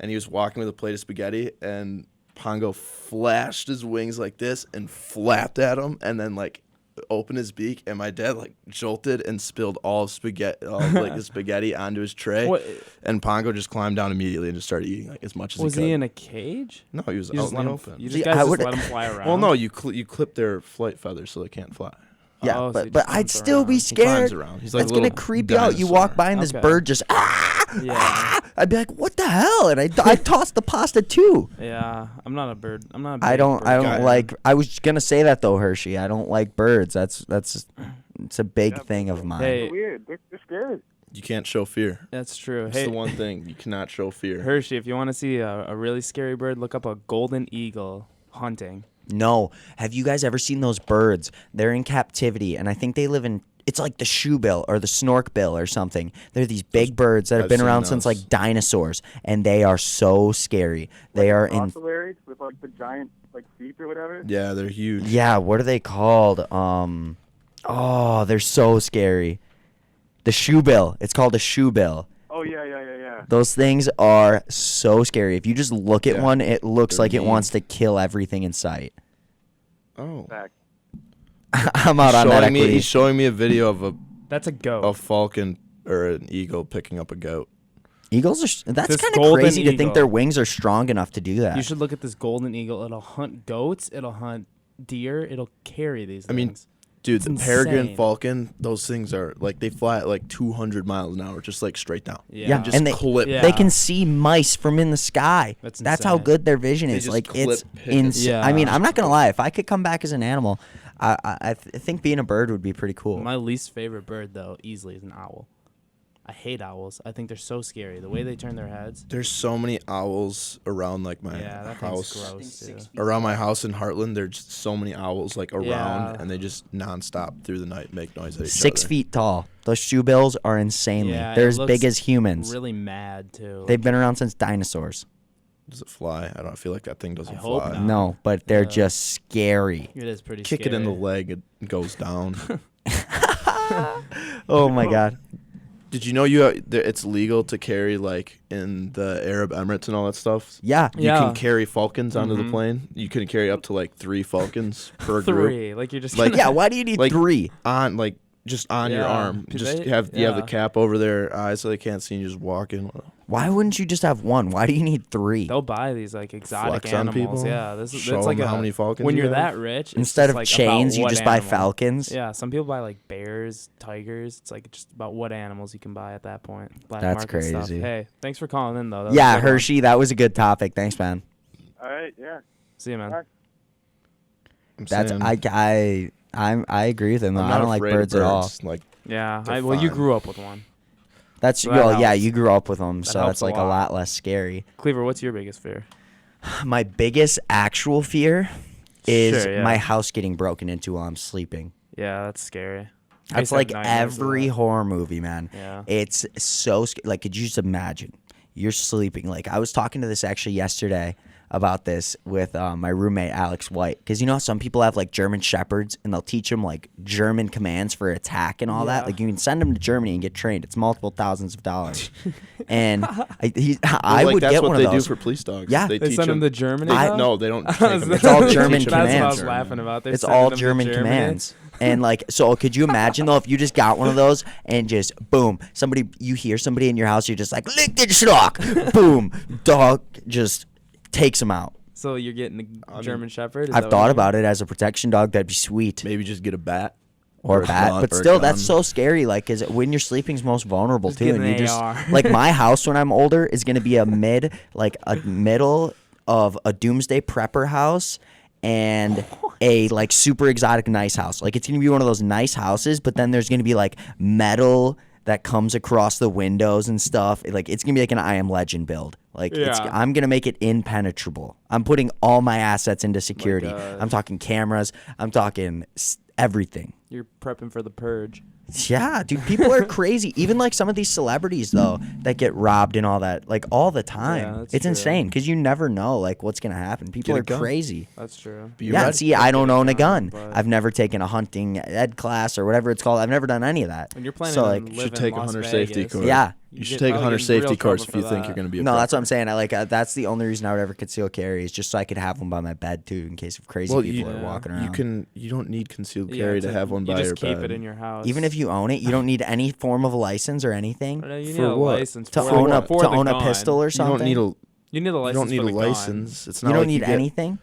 S2: And he was walking with a plate of spaghetti, and Pongo flashed his wings like this and flapped at him, and then like opened his beak, and my dad like jolted and spilled all of the spaghetti onto his tray.
S3: What-
S2: And Pongo just climbed down immediately and just started eating like as much as
S3: Was
S2: he could.
S3: he in a cage?
S2: No, he was
S3: You
S2: out
S3: just
S2: in
S3: let
S2: the
S3: him.
S2: open.
S3: You
S1: See,
S3: just guys
S1: I
S3: just
S1: would-
S3: let him fly around.
S2: Well, no, you clip their flight feathers so they can't fly.
S1: Yeah,
S3: Oh, so he
S1: but
S3: just
S1: I'd
S3: jumps
S1: still be
S3: around.
S2: He
S1: scared.
S2: climbs around. He's like
S1: That's
S2: a
S1: gonna
S2: little
S1: creep you out. You walk
S2: dinosaur.
S1: by and this
S3: Okay.
S1: bird just
S3: Yeah.
S1: I'd be like, what the hell? And I tossed the pasta too.
S3: Yeah. I'm not a bird. I'm not. A big
S1: I don't
S3: bird guy.
S1: like. I was gonna say that though, Hershey. I don't like birds. It's a big
S4: Yeah,
S1: thing of mine.
S3: Hey,
S4: weird. They're scary.
S2: You can't show fear.
S3: that's true.
S2: That's
S3: Hey,
S2: the one thing you cannot show fear.
S3: Hershey, if you want to see a really scary bird, look up a golden eagle hunting.
S1: No. Have you guys ever seen those birds? They're in captivity, and I think they live in. It's like the shoebill or the snorkbill or something. They're these big birds that have
S2: I've
S1: been
S2: seen
S1: around since
S2: those.
S1: like dinosaurs, and they are so scary. They are in.
S4: Oscillaries with like the giant like feet or whatever.
S2: Yeah, they're huge.
S1: Yeah, what are they called? Oh, they're so scary. The shoe bill. It's called a shoe bill.
S4: Oh yeah.
S1: Those things are so scary. If you just look at
S2: Yeah.
S1: one, it looks
S2: They're
S1: like it
S2: mean.
S1: wants to kill everything in sight.
S2: Oh.
S4: Fact.
S1: I'm out on that equity.
S2: He's showing me a video of
S3: That's a goat.
S2: a falcon or an eagle picking up a goat.
S1: Eagles are. That's
S3: This
S1: kind of
S3: golden
S1: crazy to
S3: eagle.
S1: think their wings are strong enough to do that.
S3: You should look at this golden eagle. It'll hunt goats. It'll hunt deer. It'll carry these
S2: I mean,
S3: things.
S2: Dude,
S3: It's
S2: the peregrine
S3: insane.
S2: falcon, those things are like they fly at like 200 miles an hour, just like straight down.
S1: Yeah,
S2: Just
S1: and they-
S2: clip.
S3: Yeah.
S1: They can see mice from in the sky.
S3: That's
S1: how
S3: insane.
S1: good their vision
S2: They
S1: is.
S2: just
S1: Like
S2: clip
S1: it's
S2: pickets.
S1: insane.
S3: Yeah.
S1: I mean, I'm not gonna lie. If I could come back as an animal, I think being a bird would be pretty cool.
S3: My least favorite bird, though, easily is an owl. I hate owls. I think they're so scary. The way they turn their heads.
S2: There's so many owls around like my
S3: Yeah, that
S2: house.
S3: thing's gross, too.
S2: Around my house in Heartland, there's just so many owls like around,
S3: Yeah.
S2: and they just nonstop through the night make noise at each
S1: 6
S2: other.
S1: feet tall. Those shoe bills are insanely.
S3: Yeah,
S1: They're
S3: it
S1: as
S3: looks
S1: big as humans.
S3: Really mad, too.
S1: They've been around since dinosaurs.
S2: Does it fly? I don't feel like that thing doesn't
S3: I hope
S2: fly.
S3: not.
S1: No, but they're
S3: Yeah.
S1: just scary.
S3: It is pretty
S2: Kick
S3: scary.
S2: it in the leg, it goes down.
S1: Oh my god.
S2: Did you know it's legal to carry like in the Arab Emirates and all that stuff?
S1: Yeah.
S2: You
S3: Yeah.
S2: can carry falcons onto the
S3: Mhm.
S2: plane. You can carry up to like 3 falcons per group.
S3: 3. Like, you're just
S2: Like,
S3: gonna-
S1: Yeah. Why do you need
S2: Like-
S1: 3?
S2: On like just on your
S3: Yeah.
S2: arm.
S3: Could
S2: Just
S3: they-
S2: have you have the
S3: yeah.
S2: cap over their eyes so they can't see and you just walk in.
S1: Why wouldn't you just have one? Why do you need 3?
S3: They'll buy these like exotic
S2: Flex on
S3: animals.
S2: people,
S3: Yeah, this is
S2: show
S3: it's like
S2: 'em
S3: a,
S2: how many falcons
S3: when
S2: you
S3: you're
S2: have.
S3: that rich. it's
S1: Instead
S3: just,
S1: of
S3: like,
S1: chains,
S3: about
S1: you
S3: what
S1: just buy
S3: animal.
S1: falcons.
S3: Yeah, some people buy like bears, tigers. It's like just about what animals you can buy at that point. Black
S1: That's
S3: market stuff.
S1: crazy.
S3: Hey, thanks for calling in though. That was a
S1: Yeah,
S3: good one.
S1: Hershey, that was a good topic. Thanks, man.
S4: All right. Yeah.
S3: See you, man.
S4: Alright.
S2: I'm
S1: That's
S2: saying,
S1: I agree with him. Though.
S2: I'm
S1: I
S2: not
S1: don't like
S2: afraid of
S1: birds at all.
S2: Like
S3: Yeah,
S2: They're
S3: well, you
S2: fine.
S3: grew up with one.
S1: That's
S3: So that
S1: well, yeah.
S3: helps.
S1: You grew up with them,
S3: That
S1: so
S3: helps
S1: that's
S3: a
S1: like a
S3: lot.
S1: lot less scary.
S3: Cleaver, what's your biggest fear?
S1: My biggest actual fear is
S3: Sure, yeah.
S1: my house getting broken into while I'm sleeping.
S3: Yeah, that's scary. I used
S1: That's
S3: to have
S1: like
S3: nightmares of
S1: every
S3: that.
S1: horror movie, man.
S3: Yeah.
S1: It's so like, could you just imagine? You're sleeping. Like, I was talking to this actually yesterday about this with my roommate Alex White, because you know some people have like German shepherds and they'll teach them like German commands for attack and all that.
S3: Yeah.
S1: Like, you can send them to Germany and get trained. It's multiple thousands of dollars. And I
S2: like,
S1: would
S2: that's
S1: get
S2: what
S1: one
S2: they
S1: of those.
S2: do for police dogs.
S1: Yeah.
S3: They
S2: teach
S3: send them
S2: them
S3: to Germany.
S1: I-
S3: though?
S2: No, they don't. Take them.
S1: It's all German
S3: That's what I
S1: commands.
S3: was laughing about. They're
S1: It's
S3: sending
S1: all
S3: them to
S1: German
S3: Germany.
S1: commands. And like, so could you imagine though if you just got one of those and just boom, you hear somebody in your house, you're just like, lick the schlock, boom, dog just takes them out.
S3: So you're getting a
S2: mean,
S3: German Shepherd? Is
S1: I've
S3: that what
S1: thought
S3: you
S1: about it as a protection dog. That'd be sweet.
S2: Maybe just get a bat
S1: Or
S2: a
S1: bat,
S2: gun,
S1: but
S2: or a
S1: still, that's
S2: gun.
S1: so scary. Like, cause when you're sleeping's most vulnerable
S3: Just
S1: too,
S3: get
S1: and
S3: an
S1: you just
S3: AR.
S1: like my house when I'm older is gonna be a middle of a doomsday prepper house and a like super exotic nice house. Like, it's gonna be one of those nice houses, but then there's gonna be like metal that comes across the windows and stuff. Like, it's gonna be like an I Am Legend build. Like,
S3: Yeah.
S1: I'm gonna make it impenetrable. I'm putting all my assets into security.
S3: gosh.
S1: I'm talking cameras. I'm talking everything.
S3: You're prepping for the purge.
S1: Yeah, dude, people are crazy. Even like some of these celebrities though that get robbed and all that, like all the time.
S3: Yeah, that's
S1: it's
S3: true.
S1: insane because you never know like what's gonna happen. People
S2: Get a
S1: are
S2: gun.
S1: crazy.
S3: That's true.
S2: Be
S1: Yeah,
S2: ready.
S1: see, I don't own a
S3: gun,
S1: gun.
S3: but-
S1: I've never taken a hunting ed class or whatever it's called. I've never done any of that.
S3: And you're planning
S1: So,
S3: on
S1: like,
S3: living
S2: should take
S3: in
S2: a
S3: Las
S2: hunter safety
S3: Vegas.
S2: course.
S1: Yeah.
S2: You should take a hunter safety course if you think you're going to be a
S1: No, that's what
S2: prepper.
S1: I'm saying. I like that's the only reason I would ever conceal carry is just so I could have one by my bed too, in case of crazy
S2: Well,
S1: people
S3: you-
S1: are walking around.
S2: You don't need concealed
S3: Yeah,
S2: carry
S3: it's
S2: to
S3: like-
S2: have one by
S3: you
S2: your
S3: just keep
S2: bed.
S3: it in your house.
S1: Even if you own it, you don't need any form of license or anything
S3: No, you need
S2: For
S3: a
S2: what?
S3: license
S1: to
S3: for
S1: own
S3: the,
S1: a
S3: for
S1: to
S3: the
S1: own a
S3: gun.
S1: pistol or
S2: You
S1: something.
S2: don't need a
S3: You need a
S2: you
S3: license.
S2: don't need
S3: for
S2: a
S3: the gun.
S2: license. It's not
S1: You don't
S2: like
S1: need
S2: get-
S1: anything.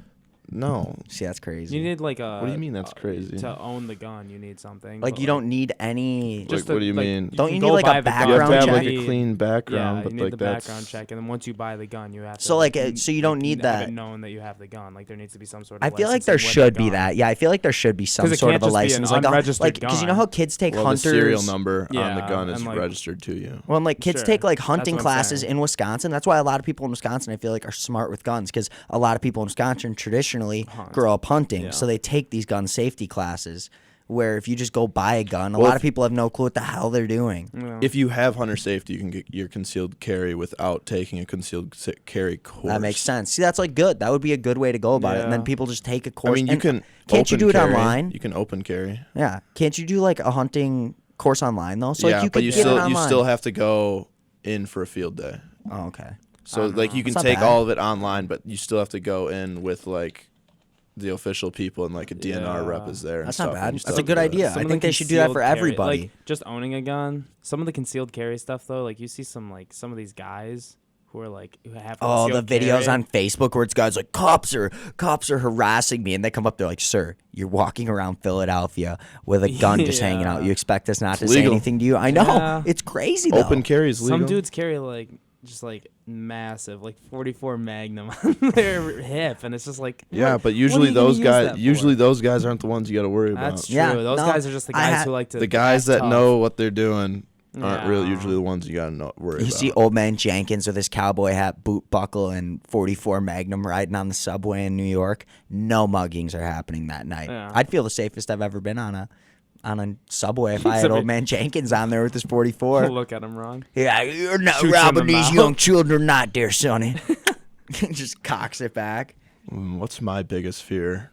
S2: No.
S1: See, that's crazy.
S3: You need like a.
S2: What do you mean that's crazy?
S3: To own the gun, you need something.
S1: Like,
S3: but,
S1: you don't need any.
S3: Just
S2: Like, what do you
S3: like,
S2: mean?
S1: Don't
S3: can
S1: you
S3: go
S1: need, like, a
S3: buy the gun.
S2: You have to
S1: background
S2: have
S1: check?
S2: like
S3: You
S2: a
S3: need-
S2: clean background,
S3: Yeah,
S2: but
S3: you need
S2: like
S3: the
S2: that's
S3: background check, and then once you buy the gun, you have to.
S1: So, like, so you don't need
S3: have
S1: that.
S3: it known that you have the gun. Like, there needs to be some sort of.
S1: I feel like
S3: licensing
S1: there
S3: with the
S1: should be
S3: gun.
S1: that. Yeah, I feel like there should be some
S3: 'Cause it
S1: sort of
S3: can't
S1: a
S3: just be an
S1: license, like
S3: unregistered
S1: because you know
S3: gun.
S1: how kids take
S2: well,
S1: hunters.
S2: the serial number on the
S3: Yeah,
S2: gun is
S3: and, like-
S2: registered to you.
S1: Well, and like kids
S3: Sure.
S1: take like
S3: That's
S1: hunting
S3: what I'm
S1: classes
S3: saying.
S1: in Wisconsin. That's why a lot of people in Wisconsin, I feel like, are smart with guns because a lot of people in Wisconsin traditionally
S3: Hunt.
S1: grow up hunting,
S3: Yeah.
S1: so they take these gun safety classes. where if you just go buy a gun, a
S2: Well,
S1: lot of people have no clue what the hell they're doing.
S3: Yeah.
S2: If you have hunter safety, you can get your concealed carry without taking a concealed carry course.
S1: That makes sense. See, that's like good. That would be a good way to go about it. And then
S3: Yeah.
S1: people just take a
S2: I
S1: course.
S2: mean, you
S1: And
S2: can.
S1: Can't you
S2: open
S1: do it
S2: carry.
S1: online?
S2: You can open carry.
S1: Yeah. Can't you do like a hunting course online though? So
S2: yeah,
S1: like you
S2: but
S1: could
S2: you
S1: get it
S2: still
S1: online.
S2: have to go in for a field day.
S1: Oh, okay.
S2: So like you can
S1: That's not
S2: take
S1: bad.
S2: all of it online, but you still have to go in with like the official people and like a DNR rep
S3: Yeah.
S2: is there. and
S1: That's not
S2: stuff, and
S1: bad.
S2: you still
S1: That's a
S2: have to
S1: good
S2: do it.
S1: idea.
S3: Some
S1: I
S3: of
S1: think
S3: the
S1: they should do that for
S3: concealed carry-
S1: everybody.
S3: Like just owning a gun. Some of the concealed carry stuff though, like you see some of these guys who are like who have
S1: Oh, the
S3: concealed
S1: videos
S3: carry.
S1: on Facebook where it's guys like cops are harassing me, and they come up, they're like, "Sir, you're walking around Philadelphia with a gun just hanging out.
S3: Yeah.
S1: You expect us not to
S2: It's
S1: say
S2: legal.
S1: anything to you?" I know
S3: Yeah.
S1: it's crazy though.
S2: Open carry is legal.
S3: Some dudes carry like just like massive, like 44 Magnum on their hip, and it's just like
S2: Yeah,
S3: what-
S2: but
S3: what
S2: usually
S3: are you gonna
S2: those
S3: use
S2: guys
S3: that for?
S2: usually those guys aren't the ones you got to worry about.
S3: That's true.
S1: Yeah,
S3: Those
S1: no,
S3: guys are just the
S1: I
S3: guys
S1: ha-
S3: who like to
S2: The guys
S3: act
S2: that
S3: tough.
S2: know what they're doing aren't really
S3: Yeah.
S2: usually the ones you got to worry
S1: You
S2: about.
S1: see old man Jenkins with his cowboy hat, boot buckle, and 44 Magnum riding on the subway in New York. No muggings are happening that night.
S3: Yeah.
S1: I'd feel the safest I've ever been on a subway if I had
S3: Except
S1: old
S3: it-
S1: man Jenkins on there with his 44.
S3: Look at him wrong.
S1: Yeah, you're not
S3: Shoots in
S1: robbing
S3: the
S1: these
S3: mouth.
S1: young children, not there, Sonny. Just cocks it back.
S2: What's my biggest fear?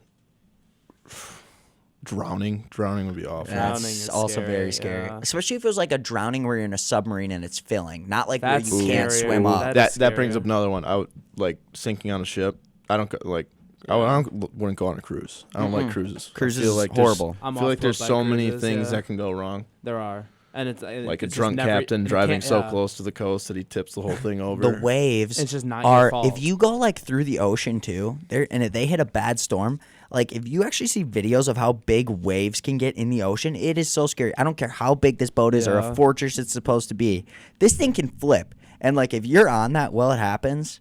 S2: Drowning. Drowning would be awful.
S3: Drowning
S1: That's
S3: is
S1: also very
S3: scary,
S1: scary.
S3: yeah.
S1: Especially if it was like a drowning where you're in a submarine and it's filling, not like
S3: That's
S1: where you can't
S3: scarier.
S1: swim up.
S3: That is
S2: That brings
S3: scarier.
S2: up another one. I would like sinking on a ship. I don't like. Wouldn't go on a cruise. I don't like cruises.
S1: Cruises
S2: I feel
S1: is
S2: like there's-
S1: horrible.
S3: I'm
S2: I feel like
S3: off
S2: there's
S3: both
S2: so
S3: by
S2: many
S3: cruises,
S2: things
S3: yeah.
S2: that can go wrong.
S3: There are, and it's
S2: Like a
S3: it's just
S2: drunk
S3: never-
S2: captain
S3: it
S2: driving
S3: can't-
S2: so
S3: yeah.
S2: close to the coast that he tips the whole thing over.
S1: The waves
S3: It's just not your
S1: are
S3: fault.
S1: if you go like through the ocean too, and if they hit a bad storm, like if you actually see videos of how big waves can get in the ocean, it is so scary. I don't care how big this boat is or a
S3: Yeah.
S1: fortress it's supposed to be. This thing can flip. And like if you're on that while it happens,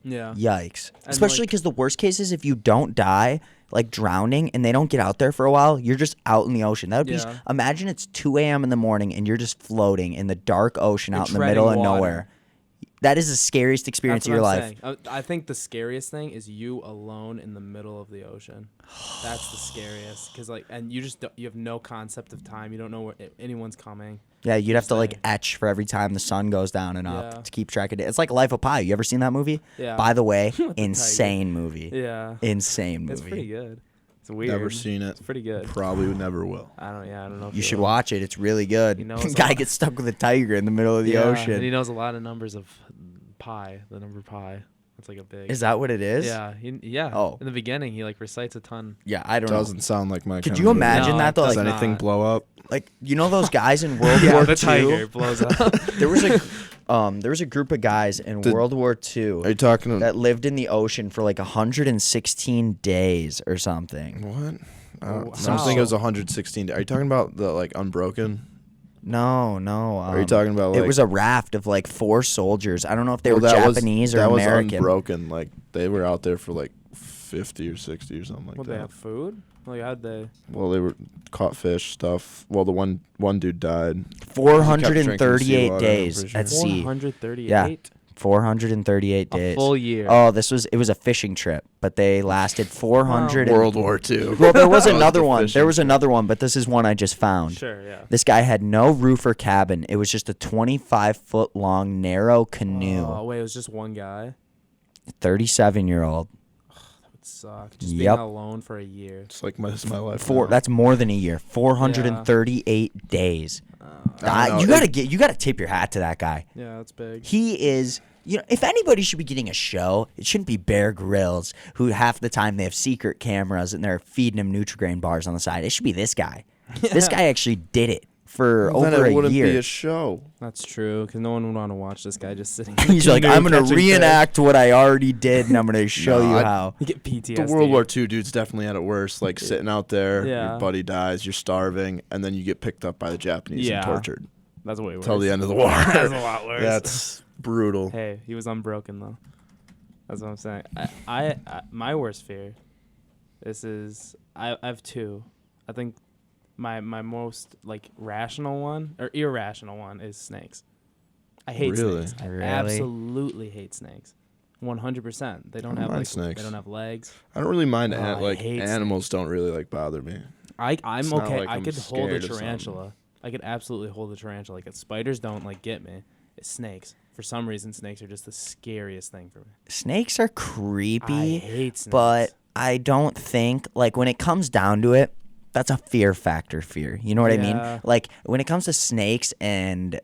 S3: Yeah.
S1: yikes.
S3: And,
S1: Especially
S3: like-
S1: because the worst case is if you don't die, like drowning, and they don't get out there for a while, you're just out in the ocean. That would be.
S3: Yeah.
S1: Imagine it's 2 a.m. in the morning and you're just floating in the dark ocean
S3: You're
S1: out in the middle of
S3: treading water.
S1: nowhere. That is the scariest experience
S3: That's
S1: of
S3: what
S1: your
S3: I'm
S1: life.
S3: saying. I think the scariest thing is you alone in the middle of the ocean. That's the scariest because and you just you have no concept of time. You don't know where anyone's coming.
S1: Yeah, you'd have to like
S3: Insane.
S1: etch for every time the sun goes down and up
S3: Yeah.
S1: to keep track of it. It's like Life of Pi. You ever seen that movie?
S3: Yeah.
S1: By the way,
S3: tiger.
S1: insane movie.
S3: Yeah.
S1: Insane movie.
S3: It's pretty good. It's weird.
S2: Never seen it.
S3: It's pretty good.
S2: Probably never will.
S3: I don't know. If
S1: You should
S3: will.
S1: watch it. It's really good.
S3: He knows a
S1: Guy
S3: lot.
S1: gets stuck with a tiger in the middle of the
S3: Yeah,
S1: ocean.
S3: and he knows a lot of numbers of pi. The number pi. It's like a big.
S1: Is that what it is?
S3: Yeah. Yeah.
S1: Oh.
S3: In the beginning, he like recites a ton.
S1: Yeah, I don't know.
S2: Doesn't sound like my.
S1: Could
S2: kind
S1: you
S2: of movie.
S1: imagine
S3: No,
S1: that though?
S3: it
S2: Does
S1: Like,
S3: does
S2: anything
S3: not.
S2: blow up?
S1: like you know those guys in World
S3: Yeah,
S1: War
S3: the
S1: II?
S3: tiger blows up.
S1: There was a group of guys in
S2: Did-
S1: World War II
S2: Are you talking?
S1: that lived in the ocean for like 116 days or something.
S2: What? I
S3: Oh,
S2: don't think it was 116. Are you talking about the like Unbroken?
S1: No.
S2: Are you talking about like?
S1: it was a raft of like 4 soldiers. I don't know if they
S2: well,
S1: were
S2: that
S1: Japanese or
S2: that
S1: American.
S2: was Unbroken. Like they were out there for like 50 or 60 or something like
S3: Would
S2: that.
S3: they have food? Like how'd they?
S2: Well, they were caught fish stuff. Well, the one dude died.
S1: 438
S2: seawater,
S1: days
S2: I'm pretty
S1: at
S2: sure.
S1: sea.
S3: 438.
S1: 438
S3: A
S1: days.
S3: full year.
S1: Oh, it was a fishing trip, but they lasted 400.
S2: World War II.
S1: Well, there was
S2: That
S1: another
S2: the
S1: one.
S2: fishing
S1: There was
S2: trip.
S1: another one, but this is one I just found.
S3: Sure. Yeah.
S1: This guy had no roof or cabin. It was just a 25-foot long narrow canoe.
S3: Oh wait, it was just one guy.
S1: 37-year-old.
S3: Would suck. Just
S1: Yep.
S3: being alone for a year.
S2: It's like my life. now.
S1: That's more than a year. 438 days.
S2: I don't
S1: You
S2: know.
S1: gotta tip your hat to that guy.
S3: Yeah, that's big.
S1: He is, if anybody should be getting a show, it shouldn't be Bear Grylls, who half the time they have secret cameras and they're feeding him Nutri-Grain bars on the side. It should be this guy. This guy actually did it for
S2: Well, then
S1: over
S2: it
S1: a
S2: wouldn't
S1: year.
S2: be a show.
S3: That's true, because no one would want to watch this guy just sitting. in a
S1: He's like,
S3: canoe
S1: I'm gonna
S3: catching
S1: reenact what I already did, and I'm gonna show
S2: No,
S1: you
S2: I-
S1: how.
S3: fish. You get PTSD.
S2: The World War II dudes definitely had it worse. Like sitting out there,
S3: Yeah.
S2: your buddy dies, you're starving, and then you get picked up by the Japanese
S3: Yeah.
S2: and tortured
S3: That's way worse.
S2: till the end of the war.
S3: That's a lot worse.
S2: That's brutal.
S3: Hey, he was unbroken though. That's what I'm saying. I my worst fear. I have 2. I think my most like rational one or irrational one is snakes. I hate
S2: Really?
S3: snakes. I
S1: Really?
S3: absolutely hate snakes. 100%. They don't
S2: I
S3: have
S2: mind
S3: like
S2: snakes.
S3: they don't have legs.
S2: I don't really mind
S3: Oh, I hate
S2: animals don't really like bother me.
S3: I'm
S2: It's not
S3: okay.
S2: like
S3: I
S2: I'm
S3: could hold a
S2: scared of something.
S3: tarantula. I could absolutely hold a tarantula. Like spiders don't like get me. It's snakes. For some reason, snakes are just the scariest thing for me.
S1: Snakes are
S3: I
S1: creepy,
S3: hate snakes.
S1: but I don't think, like, when it comes down to it, that's a fear factor fear. You know what I mean?
S3: Yeah.
S1: Like, when it comes to snakes and,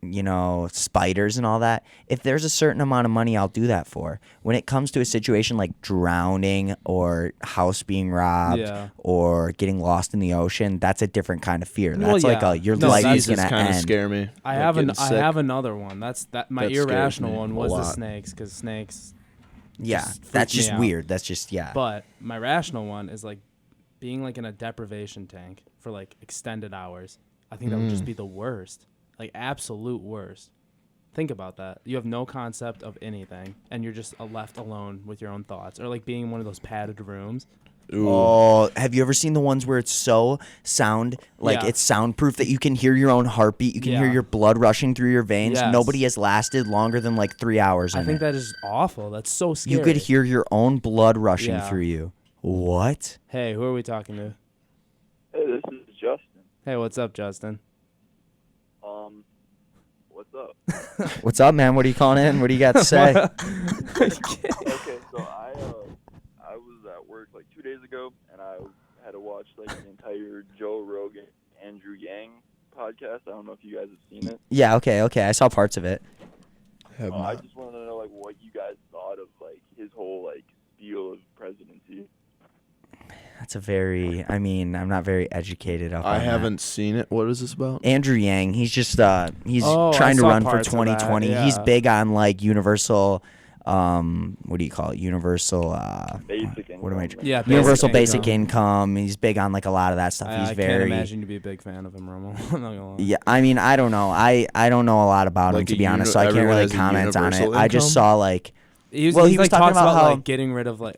S1: you know, spiders and all that, if there's a certain amount of money, I'll do that for. When it comes to a situation like drowning or house being robbed
S3: Yeah.
S1: or getting lost in the ocean, that's a different kind of fear.
S3: Well,
S1: That's like
S3: yeah.
S1: your
S3: No,
S1: life is
S2: Diseases
S1: going to
S2: kind of
S1: end.
S2: scare me.
S3: I
S2: like
S3: have
S2: getting sick.
S3: another one. My
S2: That scares
S3: irrational
S2: me
S3: one
S2: a
S3: was the
S2: lot.
S3: snakes because snakes.
S1: Yeah,
S3: just freak
S1: that's
S3: me
S1: just
S3: out.
S1: weird. That's just, yeah.
S3: But my rational one is like being like in a deprivation tank for like extended hours. I think that would just be the worst, like absolute worst. Think about that. You have no concept of anything, and you're just left alone with your own thoughts, or like being in one of those padded rooms.
S2: Ooh.
S1: Oh, have you ever seen the ones where it's so
S3: Yeah.
S1: it's soundproof that you can hear your own heartbeat, you can hear
S3: Yeah.
S1: your blood rushing through your veins?
S3: Yes.
S1: Nobody has lasted longer than like 3 hours in
S3: I think
S1: it.
S3: that is awful. That's so scary.
S1: You could hear your own blood rushing
S3: Yeah.
S1: through you. What?
S3: Hey, who are we talking to?
S5: Hey, this is Justin.
S3: Hey, what's up, Justin?
S5: What's up?
S1: What's up, man? What are you calling in? What do you got to say?
S5: Okay, so I was at work like 2 days ago, and I had to watch like the entire Joe Rogan, Andrew Yang podcast. I don't know if you guys have seen it.
S1: Yeah, okay. I saw parts of it.
S2: Have
S5: I
S2: not.
S5: just wanted to know like what you guys thought of like his whole like spiel of presidency.
S1: That's a very, I'm not very educated up
S2: I
S1: on that.
S2: haven't seen it. What is this about?
S1: Andrew Yang, he's just he's
S3: Oh, I
S1: trying to
S3: saw
S1: run for
S3: parts of that,
S1: 2020. He's
S3: yeah.
S1: big on like universal what do you call it? Universal
S5: Basic
S1: what am I
S5: income.
S3: Yeah,
S1: Universal
S3: basic
S1: basic income. He's big on like a lot of that stuff. He's
S3: I
S1: very
S3: can't imagine you to be a big fan of him, Romo. I'm not gonna lie.
S1: Yeah, I don't know. I don't know a lot about him
S2: Like
S1: to
S2: a
S1: be honest, so I can't
S2: everyone
S1: really
S2: has a
S1: comment on it.
S2: universal
S1: I just
S2: income?
S1: saw like
S3: He was,
S1: Well,
S3: he
S1: he was
S3: like
S1: talking
S3: talks
S1: about
S3: about
S1: how-
S3: like getting rid of like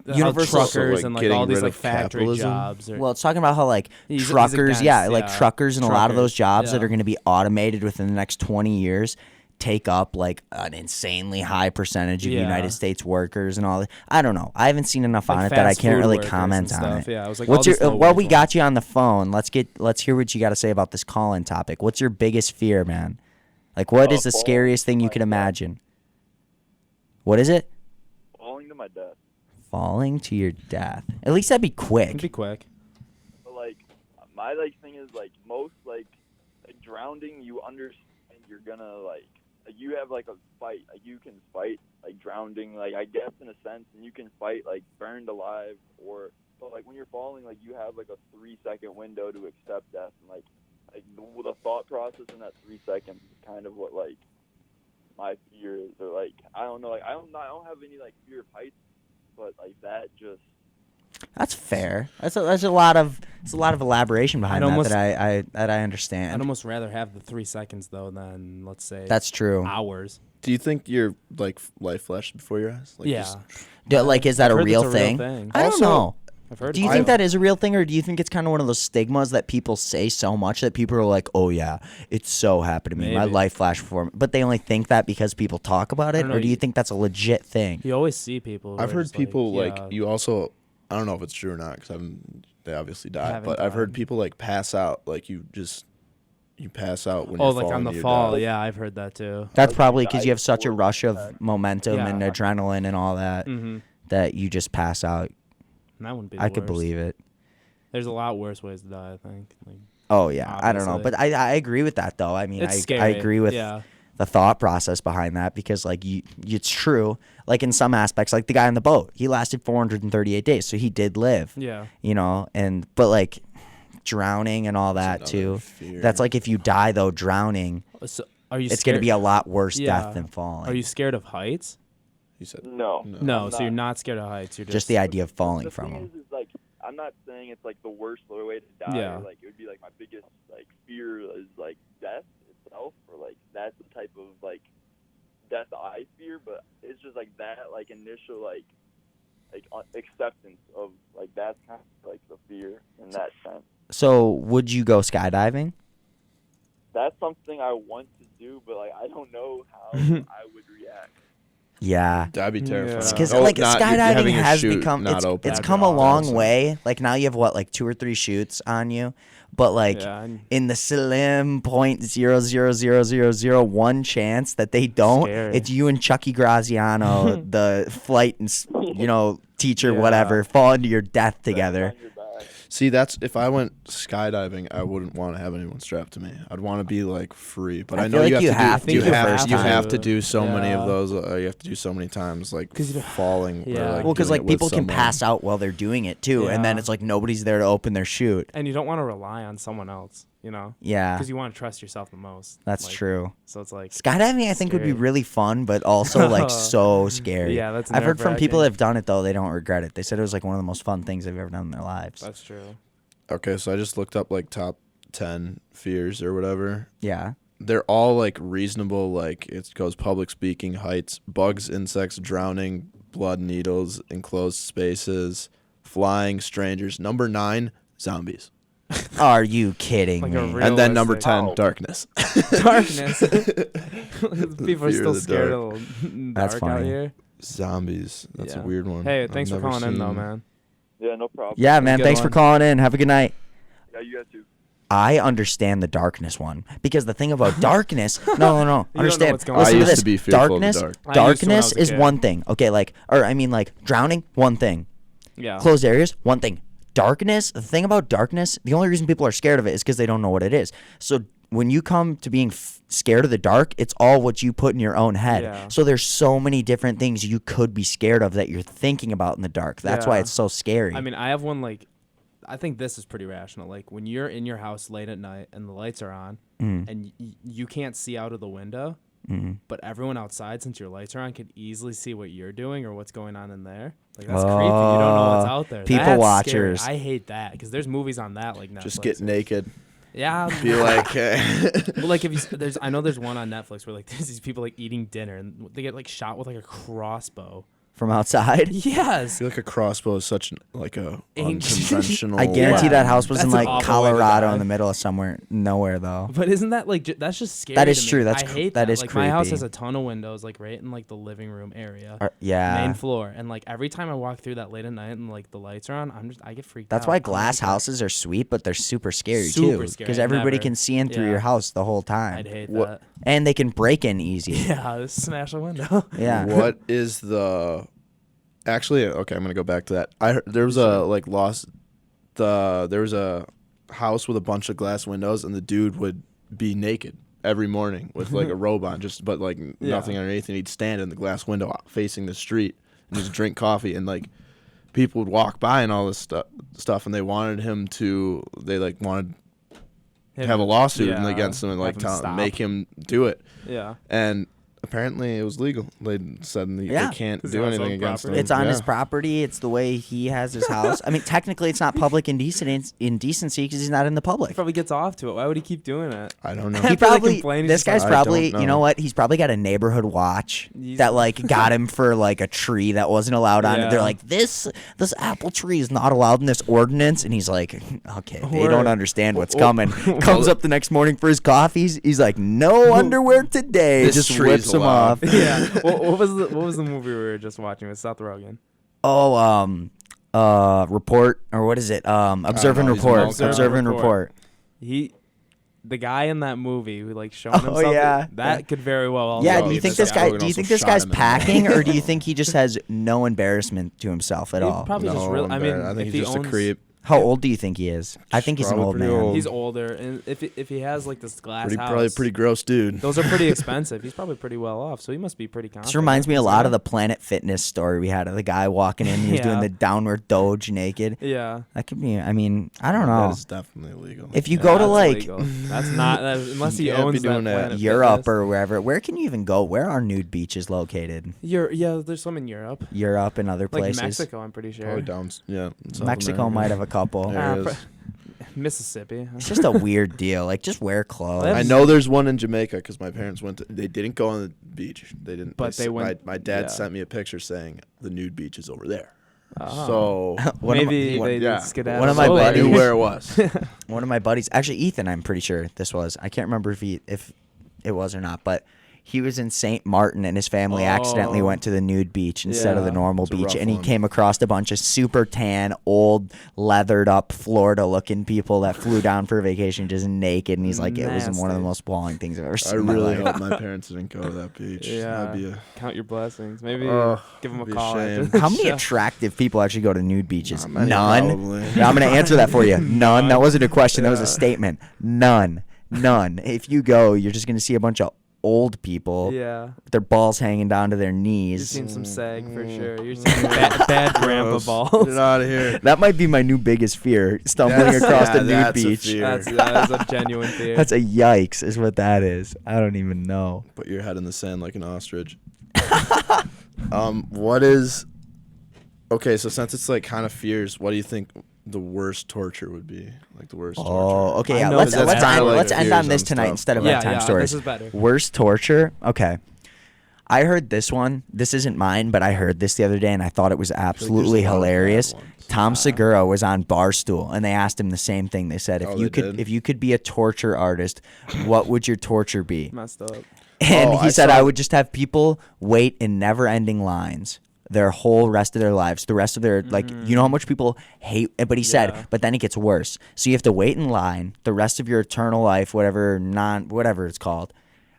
S1: Universal-
S3: how truckers
S2: So, like,
S3: and like
S2: getting
S3: all these
S2: rid
S3: like
S2: of
S3: factory
S2: capitalism?
S3: jobs. Or,
S1: well, it's talking about how like
S3: He's
S1: truckers,
S3: against,
S1: like
S3: yeah.
S1: truckers and a lot of those
S3: Truckers,
S1: jobs that
S3: yeah.
S1: are going to be automated within the next 20 years take up like an insanely high percentage of
S3: Yeah.
S1: United States workers and all that. I don't know. I haven't seen enough
S3: Like
S1: on it that I
S3: fast
S1: can't
S3: food
S1: really
S3: workers
S1: comment
S3: and
S1: on
S3: stuff.
S1: it.
S3: Yeah, I was like,
S1: What's
S3: all
S1: your
S3: this low
S1: well,
S3: wage
S1: we
S3: one.
S1: got you on the phone. Let's hear what you got to say about this call-in topic. What's your biggest fear, man? Like what is the
S5: falling
S1: scariest thing
S5: to
S1: you
S5: my
S1: could
S5: death.
S1: imagine? What is it?
S5: Falling to my death.
S1: Falling to your death. At least that'd be quick.
S3: It'd be quick.
S5: But like my like thing is like most like drowning, you understand you're gonna like you have like a fight, like you can fight like drowning, like I guess in a sense, and you can fight like burned alive or but like when you're falling, like you have like a 3-second window to accept death, and like the thought process in that 3 seconds is kind of what like my fear is, or like I don't know, like I don't have any like fear of heights, but like that just.
S1: That's fair. That's a lot of elaboration behind
S3: I'd
S1: that
S3: almost-
S1: that I
S3: I'd
S1: understand.
S3: almost rather have the 3 seconds though than let's say
S1: That's true.
S3: hours.
S2: Do you think your like life flashed before your eyes? Like,
S3: Yeah.
S2: just-
S1: Like, is that
S3: I've
S1: a
S3: heard
S1: real
S3: that's
S1: thing? I don't
S2: Also-
S1: know.
S3: I've heard.
S1: Do you
S3: it's
S1: think
S3: real.
S1: that is a real thing, or do you think it's kind of one of those stigmas that people say so much that people are like, "Oh yeah, it's so happened to me. My
S3: Maybe.
S1: life flashed before me," but they only think that because people talk about it,
S3: don't know,
S1: or do you
S3: you-
S1: think that's a legit thing?
S3: You always see people. who
S2: I've
S3: are
S2: heard
S3: just
S2: people like
S3: yeah,
S2: you also. I don't know if it's true or not because they obviously died.
S3: Haven't
S2: But I've heard
S3: died.
S2: people like pass out. Like you pass out when
S3: Oh,
S2: you're
S3: like
S2: falling
S3: on the
S2: to your
S3: fall.
S2: death.
S3: Yeah, I've heard that too.
S1: That's
S5: Like,
S1: probably
S5: you
S1: because
S5: die
S1: you have such a
S5: before
S1: rush of
S5: that.
S1: momentum
S3: Yeah.
S1: and adrenaline and all that
S3: Mm-hmm.
S1: that you just pass out.
S3: That wouldn't be. The
S1: I could
S3: worst.
S1: believe it.
S3: There's a lot worse ways to die. I think. Like,
S1: Oh yeah, I don't know,
S3: Obviously.
S1: but I agree with that though. I mean,
S3: it's
S1: I
S3: scary.
S1: agree with
S3: Yeah.
S1: the thought process behind that because like it's true. Like in some aspects, like the guy on the boat, he lasted 438 days, so he did live.
S3: Yeah.
S1: You know, but like drowning and all that
S2: That's
S1: too.
S2: another fear.
S1: That's like if you die though drowning,
S3: So, are you?
S1: it's going to
S3: scared-
S1: be a lot worse
S3: Yeah.
S1: death than falling.
S3: Are you scared of heights?
S2: You said
S5: No.
S3: No.
S5: I'm
S3: So you're not scared of heights. You're
S1: just the idea of falling
S5: the
S1: from
S5: thing
S1: them?
S5: is like I'm not saying it's like the worst way to die.
S3: Yeah.
S5: Or, like it would be like my biggest like fear is like death itself, or like that's the type of like death I fear. But it's just like that like initial like acceptance of like that's kind of like the fear in that sense.
S1: So would you go skydiving?
S5: That's something I want to do, but like I don't know how I would react.
S1: Yeah.
S2: That'd be terrifying.
S3: Yeah.
S1: Because
S2: Oh,
S1: like
S2: not- you're
S1: skydiving
S2: having a
S1: has
S2: chute
S1: become
S2: not
S1: it's
S2: open.
S3: That'd
S1: come
S3: be
S1: a long
S2: awesome.
S1: way. Like now you have what, like 2 or 3 chutes on you, but like
S3: Yeah, and-
S1: in the slim 0.00001 chance that they don't,
S3: Scary.
S1: it's you and Chucky Graziano, the flight and teacher,
S3: Yeah.
S1: whatever, fall into your death together.
S5: On your back.
S2: See, that's if I went skydiving, I wouldn't want to have anyone strapped to me. I'd want to be like free. But
S1: I
S2: I know
S1: feel like you
S2: you
S1: have
S2: have to do.
S1: to
S2: You
S1: the
S2: have
S1: first
S2: you
S1: time.
S2: have to do so many
S3: Yeah.
S2: of those. You have to do so many times, like
S3: 'Cause you-
S2: falling.
S3: Yeah.
S2: Or, like,
S1: Well, because
S2: doing
S1: like
S2: it with
S1: people can
S2: someone.
S1: pass out while they're doing it too, and then
S3: Yeah.
S1: it's like nobody's there to open their chute.
S3: And you don't want to rely on someone else, you know?
S1: Yeah,
S3: Because you want to trust yourself the most.
S1: that's
S3: Like,
S1: true.
S3: So it's like,
S1: Skydiving, I think, would be
S3: Scary.
S1: really fun, but also like so scary.
S3: yeah, that's
S1: I've heard from people that
S3: nerve-wracking.
S1: have done it though; they don't regret it. They said it was like one of the most fun things they've ever done in their lives.
S3: That's true.
S2: Okay, so I just looked up like top 10 fears or whatever.
S1: Yeah.
S2: They're all like reasonable. Like it goes public speaking, heights, bugs, insects, drowning, blood, needles, enclosed spaces, flying, strangers. Number 9, zombies.
S1: Are you kidding
S3: Like a
S1: me?
S3: real-
S2: And then number
S3: Realistic.
S2: 10,
S5: Oh.
S2: darkness.
S3: Darkness. People are
S2: Fear
S3: still
S2: of the
S3: scared
S2: dark.
S3: of the
S1: That's
S3: dark out
S1: funny.
S3: here.
S2: Zombies. That's
S3: Yeah.
S2: a weird one.
S3: Hey,
S2: I've
S3: thanks for
S2: never
S3: calling in, though,
S2: seen-
S3: man.
S5: Yeah, no problem.
S1: Yeah, man.
S3: Good
S1: Thanks for
S3: one.
S1: calling in. Have a good night.
S5: Yeah, you guys too.
S1: I understand the darkness one because the thing about darkness. No.
S3: know
S1: Understand.
S3: what's going on.
S1: Listen
S2: I
S1: to
S2: used
S1: this.
S2: to be fearful of the
S1: darkness.
S2: dark.
S3: I used to when I
S1: Darkness
S3: was a
S1: is
S3: kid.
S1: one thing. Okay, like, or I mean, like drowning, one thing.
S3: Yeah.
S1: Closed areas, one thing. Darkness. The thing about darkness, the only reason people are scared of it is because they don't know what it is. So when you come to being scared of the dark, it's all what you put in your own head.
S3: Yeah.
S1: So there's so many different things you could be scared of that you're thinking about in the dark. That's why
S3: Yeah.
S1: it's so scary.
S3: I mean, I have one like, I think this is pretty rational. Like when you're in your house late at night and the lights are on and you can't see out of the window, but everyone outside, since your lights are on, can easily see what you're doing or what's going on in there. Like that's creepy. You don't know what's out there.
S1: People
S3: That's
S1: watchers.
S3: Scary. I hate that because there's movies on that like Netflix.
S2: Just get naked.
S3: Yeah.
S2: Be like, hey.
S3: Well, like if you I know there's one on Netflix where like there's these people like eating dinner and they get like shot with like a crossbow.
S1: From outside.
S2: I
S3: Yes.
S2: feel like a crossbow is such like a
S3: Ancient.
S2: unconventional.
S1: I guarantee
S3: Yeah.
S1: that house was in
S3: That's an
S1: like
S3: awful way to
S1: Colorado
S3: die.
S1: in the middle of somewhere, nowhere though.
S3: But isn't that like that's just scary?
S1: That is
S3: to me.
S1: true. That's
S3: I
S1: cr-
S3: hate
S1: that
S3: that.
S1: is
S3: like my house
S1: creepy.
S3: has a ton of windows, like right in like the living room area,
S1: Yeah.
S3: main floor, and like every time I walk through that late at night and like the lights are on, I get freaked out.
S1: That's why
S3: I don't
S1: glass
S3: like that.
S1: houses are sweet, but they're super scary
S3: Super
S1: too.
S3: scary.
S1: Because
S3: I'd
S1: everybody
S3: never-
S1: can see in through
S3: yeah.
S1: your house the whole time,
S3: I'd hate
S2: What-
S3: that.
S1: and they can break in easy.
S3: Yeah, just smash a window.
S1: Yeah.
S2: What is the? Actually, okay, I'm gonna go back to that. I heard there was a like there was a house with a bunch of glass windows, and the dude would be naked every morning with like a robe on, but like nothing underneath, and he'd stand in the glass window facing the street and just drink coffee, and like people would walk by and all this stuff, and they wanted to have a lawsuit against him and like make him do it.
S3: Yeah.
S2: And apparently it was legal. They said they
S1: Yeah.
S2: can't
S3: It's
S2: do
S3: on his
S2: anything
S3: own
S2: against
S3: property.
S2: him.
S1: It's on his
S2: Yeah.
S1: property. It's the way he has his house. I mean, technically, it's not public indecency because he's not in the
S3: He
S1: public.
S3: probably gets off to it. Why would he keep doing it?
S2: I don't know.
S1: He
S3: After they
S1: probably.
S3: complain, he's
S1: This
S3: just
S1: guy's
S2: like,
S1: probably.
S2: "I don't
S1: You know
S2: know."
S1: what? He's probably got a neighborhood watch
S3: He's-
S1: that like got him for like a tree that wasn't allowed on it.
S3: Yeah.
S1: They're like, this apple tree is not allowed in this ordinance, and he's like, okay, they don't
S3: Word.
S1: understand what's coming. Comes up the next morning for his coffee. He's like, no underwear today.
S2: This
S1: Just
S2: tree
S1: whips
S2: is
S1: him
S2: allowed.
S1: off.
S3: Yeah. what was the movie we were just watching with Seth Rogen?
S1: Oh, report or what is it? Observe and
S2: know. He's
S1: report.
S2: Observe and
S1: Observe and
S3: Report.
S1: report.
S3: The guy in that movie who like showing
S1: Oh,
S3: himself.
S1: yeah.
S3: That could very well. Also
S1: Yeah,
S2: Oh,
S1: do you
S2: he
S1: think
S2: just
S1: this guy?
S2: Rogan
S1: Do you
S2: also
S1: think this
S2: shot
S1: guy's
S2: him in the
S1: packing, or do you think he just has no embarrassment to himself at
S3: He
S1: all?
S3: probably just
S2: No,
S3: real. I
S2: I'm
S3: mean,
S2: bad. I think
S3: if
S2: he's
S3: he
S2: just a
S3: owns-
S2: creep.
S1: How old do you think he is? I think he's an
S2: Probably
S1: old
S2: pretty
S1: man.
S2: old.
S3: He's older, and if he has like this glass house,
S2: Probably a pretty gross dude.
S3: those are pretty expensive. He's probably pretty well off, so he must be pretty confident.
S1: This reminds me a lot of the Planet Fitness story we had of the guy walking in. He was doing
S3: Yeah.
S1: the downward doge naked.
S3: Yeah.
S1: That could be. I mean, I don't know.
S2: That is definitely illegal.
S1: If you
S2: Yeah.
S1: go to
S3: That's
S1: like
S3: illegal. That's not unless he
S2: You can't be
S3: owns that
S2: doing that.
S3: Planet
S1: Europe
S3: Fitness.
S1: or wherever. Where can you even go? Where are nude beaches located?
S3: Yeah, there's some in Europe,
S1: Europe and other
S3: like
S1: places.
S3: Mexico. I'm pretty sure.
S2: Probably down. Yeah. South
S1: Mexico
S2: America.
S1: might have a couple.
S2: There it
S3: Ah,
S2: is.
S3: Mississippi.
S1: It's just a weird deal. Like, just wear clothes.
S3: Well,
S2: I know there's one in Jamaica because my parents went. They didn't go on the beach. They didn't.
S3: But they went-
S2: My dad
S3: yeah.
S2: sent me a picture saying the nude beach is over there.
S3: Oh.
S2: So
S1: One of my-
S3: Maybe
S2: one-
S3: they
S2: yeah.
S3: skedaddled
S1: One of my
S3: away.
S2: I knew
S1: buddies-
S2: where it was.
S1: One of my buddies, actually Ethan, I'm pretty sure this was. I can't remember if it was or not, but He was in St. Martin, and his family accidentally went to the nude beach instead of the
S3: Yeah.
S1: normal
S2: It's a
S1: beach.
S2: rough
S1: And he
S2: one.
S1: came across a bunch of super tan, old, leathered up Florida-looking people that flew down for a vacation just naked. And he's like, it was one of the
S3: Nasty.
S1: most appalling things I've ever
S2: I
S1: seen in my
S2: really
S1: life.
S2: hope my parents didn't go to that beach.
S3: Yeah.
S2: That'd be a
S3: Count your blessings. Maybe
S2: Oh,
S3: give him a
S2: be a
S3: call.
S2: shame.
S3: after the
S1: How many
S3: show.
S1: attractive people actually go to nude beaches?
S2: Not many,
S1: None.
S2: probably.
S1: Yeah, I'm going to answer that for you. None. That wasn't a question. That was a statement. None. If you go, you're just going to see a bunch of old people
S3: Yeah.
S1: with their balls hanging down to their
S3: You've
S1: knees.
S3: seen some sag for sure. You're seeing bad grandpa
S2: Gross.
S3: balls.
S2: Get out of here.
S1: That might be my new biggest fear, stumbling
S2: That's-
S1: across
S2: yeah,
S1: the nude
S2: that's a
S1: beach.
S2: fear.
S3: That is a genuine fear.
S1: That's a yikes is what that is. I don't even know.
S2: Put your head in the sand like an ostrich. What is okay? So since it's like kind of fears, what do you think the worst torture would be? Like the worst torture.
S1: Oh, okay.
S3: I
S1: Yeah,
S3: know
S1: let's
S3: that's
S1: let's
S3: kinda
S1: end,
S3: like
S1: let's end on
S2: fears
S1: this
S2: and
S1: tonight
S2: stuff.
S1: instead of
S3: yeah,
S1: bedtime
S3: yeah,
S1: stories.
S3: this is better.
S1: Worst torture? Okay. I heard this one. This isn't mine, but I heard this the other day and I thought it was absolutely
S2: there's a lot of bad
S1: hilarious.
S2: ones.
S1: Tom Segura was on Barstool and they asked him the same thing. They said,
S2: Oh, they did?
S1: if you could be a torture artist, what would your torture be?
S3: Messed up.
S1: And
S2: Oh,
S1: he
S2: I
S1: said,
S2: saw-
S1: I would just have people wait in never-ending lines their whole rest of their lives, the rest of their, like, you know how much people hate, but he
S3: Yeah.
S1: said, but then it gets worse. So you have to wait in line the rest of your eternal life, whatever it's called.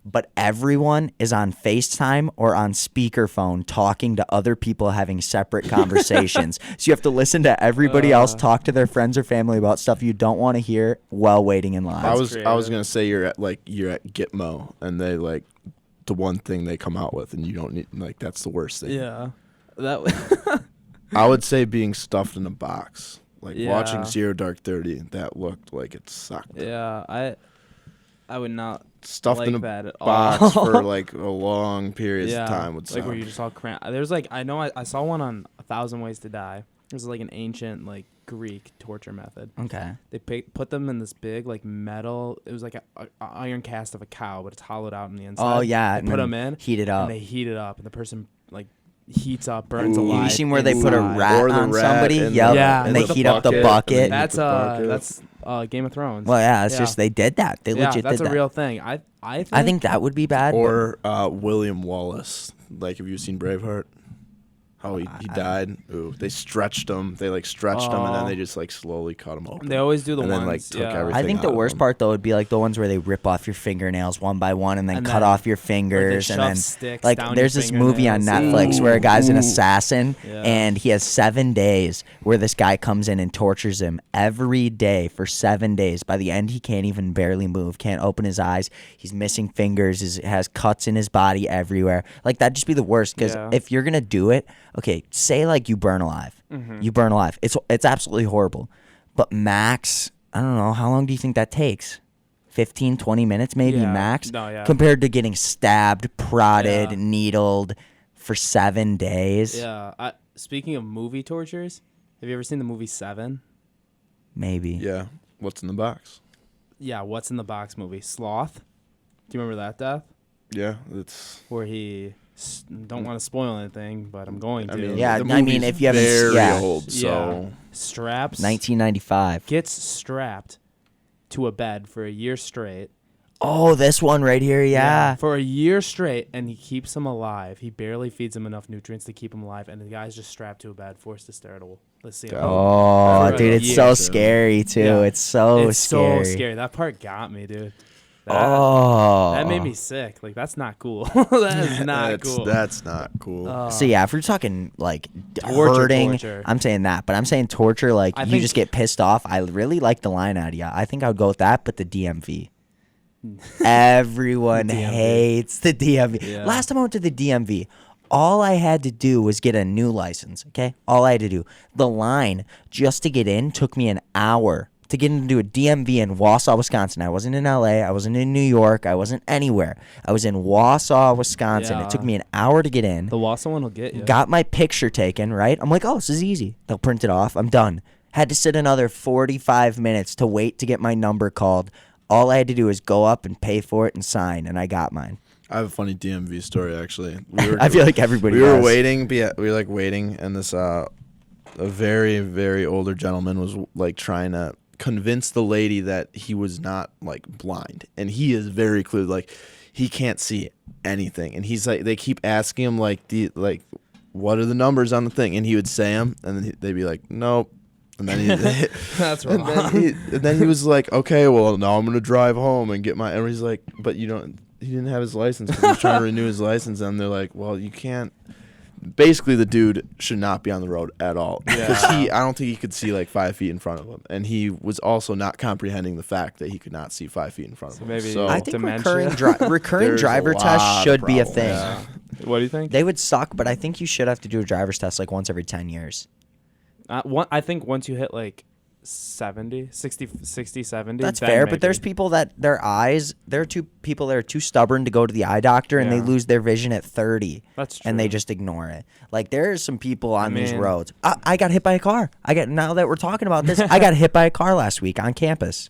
S1: But everyone is on FaceTime or on speakerphone talking to other people having separate conversations. So you have to listen to everybody else talk to their friends or family about stuff you don't want to hear while waiting in line.
S2: I was
S3: creative.
S2: gonna say you're at Gitmo and they like the one thing they come out with and you don't need like that's the worst thing.
S3: Yeah. That.
S2: I would say being stuffed in a box. Like
S3: Yeah.
S2: watching Zero Dark 30, that looked like it sucked.
S3: Yeah. I would not
S2: Stuffed
S3: like
S2: in a
S3: that at
S2: box
S3: all.
S2: for like a long period of time would suck.
S3: like where you just all cramp. There's like I saw one on 1,000 Ways to Die. It was like an ancient like Greek torture method.
S1: okay.
S3: They put them in this big like metal. It was like a iron cast of a cow, but it's hollowed out on the inside.
S1: Oh, yeah.
S3: They
S1: and
S3: put
S1: then
S3: them in,
S1: Heat it up.
S3: and they heat it up, and the person like heats up, burns
S2: Ooh.
S3: alive.
S1: You seen where they put a
S3: inside.
S1: rat
S2: Or the
S1: on
S2: rat
S1: somebody?
S2: in
S1: Yep.
S2: the-
S3: Yeah.
S1: And
S3: in
S1: they
S3: the
S1: heat up the
S2: bucket,
S1: bucket.
S2: and then
S3: That's
S2: the bucket.
S3: Game of Thrones.
S1: Well, yeah, it's
S3: Yeah.
S1: just they did that. They
S3: Yeah,
S1: legit
S3: that's
S1: did
S3: a
S1: that.
S3: real thing. I
S1: I think that would be bad.
S2: Or William Wallace. Like, have you seen Braveheart? How he died? Ooh, they stretched him. They like stretched him, and then
S3: Oh.
S2: they just like slowly cut him open.
S3: they always do the
S2: and
S3: ones.
S2: then like took
S3: yeah.
S2: everything.
S1: I think
S2: out
S1: the
S2: of
S1: worst
S2: him.
S1: part though would be like the ones where they rip off your fingernails one by one and then
S3: And
S1: cut
S3: then,
S1: off your fingers
S3: shove
S1: and then
S3: sticks
S1: like
S3: down
S1: there's
S3: your
S1: this movie on
S3: fingernails.
S1: Netflix where a guy's an
S2: Ooh.
S1: assassin
S3: Yeah.
S1: and he has 7 days where this guy comes in and tortures him every day for 7 days. By the end he can't even barely move, can't open his eyes. He's missing fingers, has cuts in his body everywhere. Like that'd just be the worst because
S3: Yeah.
S1: if you're gonna do it, okay, say like you burn alive.
S3: Mm-hmm.
S1: You burn alive. It's absolutely horrible. But max, I don't know, how long do you think that takes? 15, 20 minutes maybe
S3: Yeah.
S1: max?
S3: No, yeah.
S1: Compared to getting stabbed, prodded,
S3: Yeah.
S1: needled for 7 days?
S3: Yeah. Speaking of movie tortures, have you ever seen the movie Seven?
S1: Maybe.
S2: Yeah. What's in the box?
S3: Yeah. What's in the Box movie? Sloth. Do you remember that death?
S2: Yeah, it's.
S3: Where he don't want to spoil anything, but I'm going to.
S2: I mean,
S1: Yeah,
S2: the
S1: I mean,
S2: movie's
S1: if you haven't s-
S2: very
S1: yeah.
S2: old, so
S3: straps
S1: 1995.
S3: gets strapped to a bed for a year straight.
S1: Oh, this one right here, yeah.
S3: For a year straight, and he keeps him alive. He barely feeds him enough nutrients to keep him alive, and the guy's just strapped to a bed, forced to stare at a wall. Let's see.
S1: Oh,
S3: For a
S1: dude, it's
S3: year.
S1: so scary, too.
S3: Yeah.
S1: It's so
S3: It's
S1: scary.
S3: so scary. That part got me, dude. That,
S1: Oh.
S3: that made me sick. Like, that's not cool. That is not cool.
S2: That's not cool.
S1: So yeah, if we're talking like
S3: Torture,
S1: hurting,
S3: torture.
S1: I'm saying that. But I'm saying torture, like
S3: I
S1: you
S3: think-
S1: just get pissed off. I really like the line out of you. I think I would go with that, but the DMV. Everyone
S3: DMV.
S1: hates the DMV.
S3: Yeah.
S1: Last time I went to the DMV, all I had to do was get a new license. Okay, all I had to do. The line just to get in took me an hour. To get into a DMV in Wausau, Wisconsin. I wasn't in LA. I wasn't in New York. I wasn't anywhere. I was in Wausau, Wisconsin.
S3: Yeah.
S1: It took me an hour to get in.
S3: The Wausau one will get you.
S1: Got my picture taken, right? I'm like, oh, this is easy. They'll print it off. I'm done. Had to sit another 45 minutes to wait to get my number called. All I had to do was go up and pay for it and sign, and I got mine.
S2: I have a funny DMV story actually.
S1: I feel like everybody
S2: we were
S1: does.
S2: waiting. But yeah, we were like waiting, and this a very very older gentleman was like trying to convince the lady that he was not like blind, and he is very clear, like he can't see anything. And he's like, they keep asking him like what are the numbers on the thing, and he would say them, and then they'd be like, nope. And then he,
S3: That's wrong.
S2: and then he was like, okay, well now I'm gonna drive home and get my. And he's like, but he didn't have his license because he was trying to renew his license, and they're like, well, you can't. Basically, the dude should not be on the road at all because I don't think he could see like 5 feet in front of him, and he was also not comprehending the fact that he could not see 5 feet in front of him.
S3: Maybe
S2: So
S1: I think
S3: dementia.
S1: recurring
S2: There's
S1: driver
S2: a lot
S1: tests should
S2: of
S1: be a
S2: problems.
S1: thing.
S3: Yeah. What do you think?
S1: They would suck, but I think you should have to do a driver's test like once every 10 years.
S3: I think once you hit like 70, 60, 70.
S1: That's
S3: then
S1: fair,
S3: maybe.
S1: but there's people that there are two people that are too stubborn to go to the eye doctor, and they
S3: Yeah.
S1: lose their vision at 30.
S3: That's true.
S1: And they just ignore it. Like there are some people on these
S3: mean-
S1: roads. I got hit by a car. Now that we're talking about this, I got hit by a car last week on campus.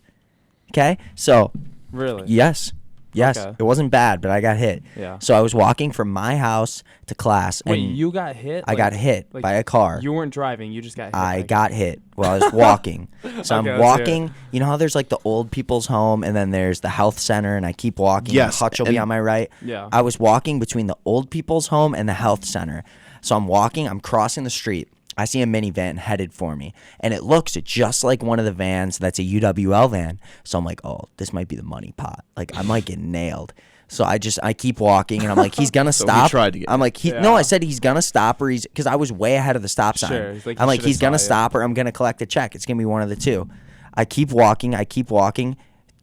S1: Okay, so
S3: Really?
S1: yes,
S3: Okay.
S1: it wasn't bad, but I got hit.
S3: Yeah.
S1: So I was walking from my house to class,
S3: Wait,
S1: and
S3: you got hit?
S1: I got hit
S3: like,
S1: by a car.
S3: You weren't driving. You just got hit.
S1: I got hit while I was walking. So
S3: Okay,
S1: I'm
S3: let's hear it.
S1: walking. You know how there's like the old people's home and then there's the health center, and I keep walking.
S2: Yes,
S1: Hutch will be
S2: and-
S1: on my right.
S3: Yeah.
S1: I was walking between the old people's home and the health center. So I'm walking. I'm crossing the street. I see a minivan headed for me, and it looks just like one of the vans that's a UWL van. So I'm like, oh, this might be the money pot. Like I might get nailed. So I keep walking, and I'm like, he's gonna
S2: So he
S1: stop.
S2: tried to get
S1: I'm like,
S3: Yeah.
S1: no, I said he's gonna stop, or because I was way ahead of the stop sign.
S3: Sure, he's like,
S1: I'm
S3: he
S1: like,
S3: should've
S1: he's gonna
S3: saw you.
S1: stop, or I'm gonna collect a check. It's gonna be one of the two. I keep walking,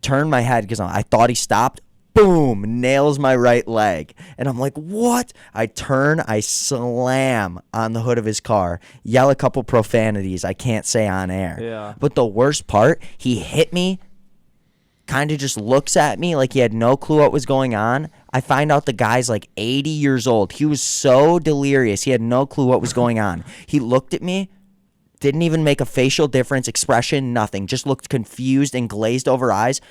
S1: turn my head because I thought he stopped. Boom, nails my right leg. And I'm like, what? I turn, I slam on the hood of his car, yell a couple profanities I can't say on air.
S3: Yeah.
S1: But the worst part, he hit me, kind of just looks at me like he had no clue what was going on. I find out the guy's like 80 years old. He was so delirious. He had no clue what was going on. He looked at me, didn't even make a facial difference, expression, nothing. Just looked confused and glazed over eyes.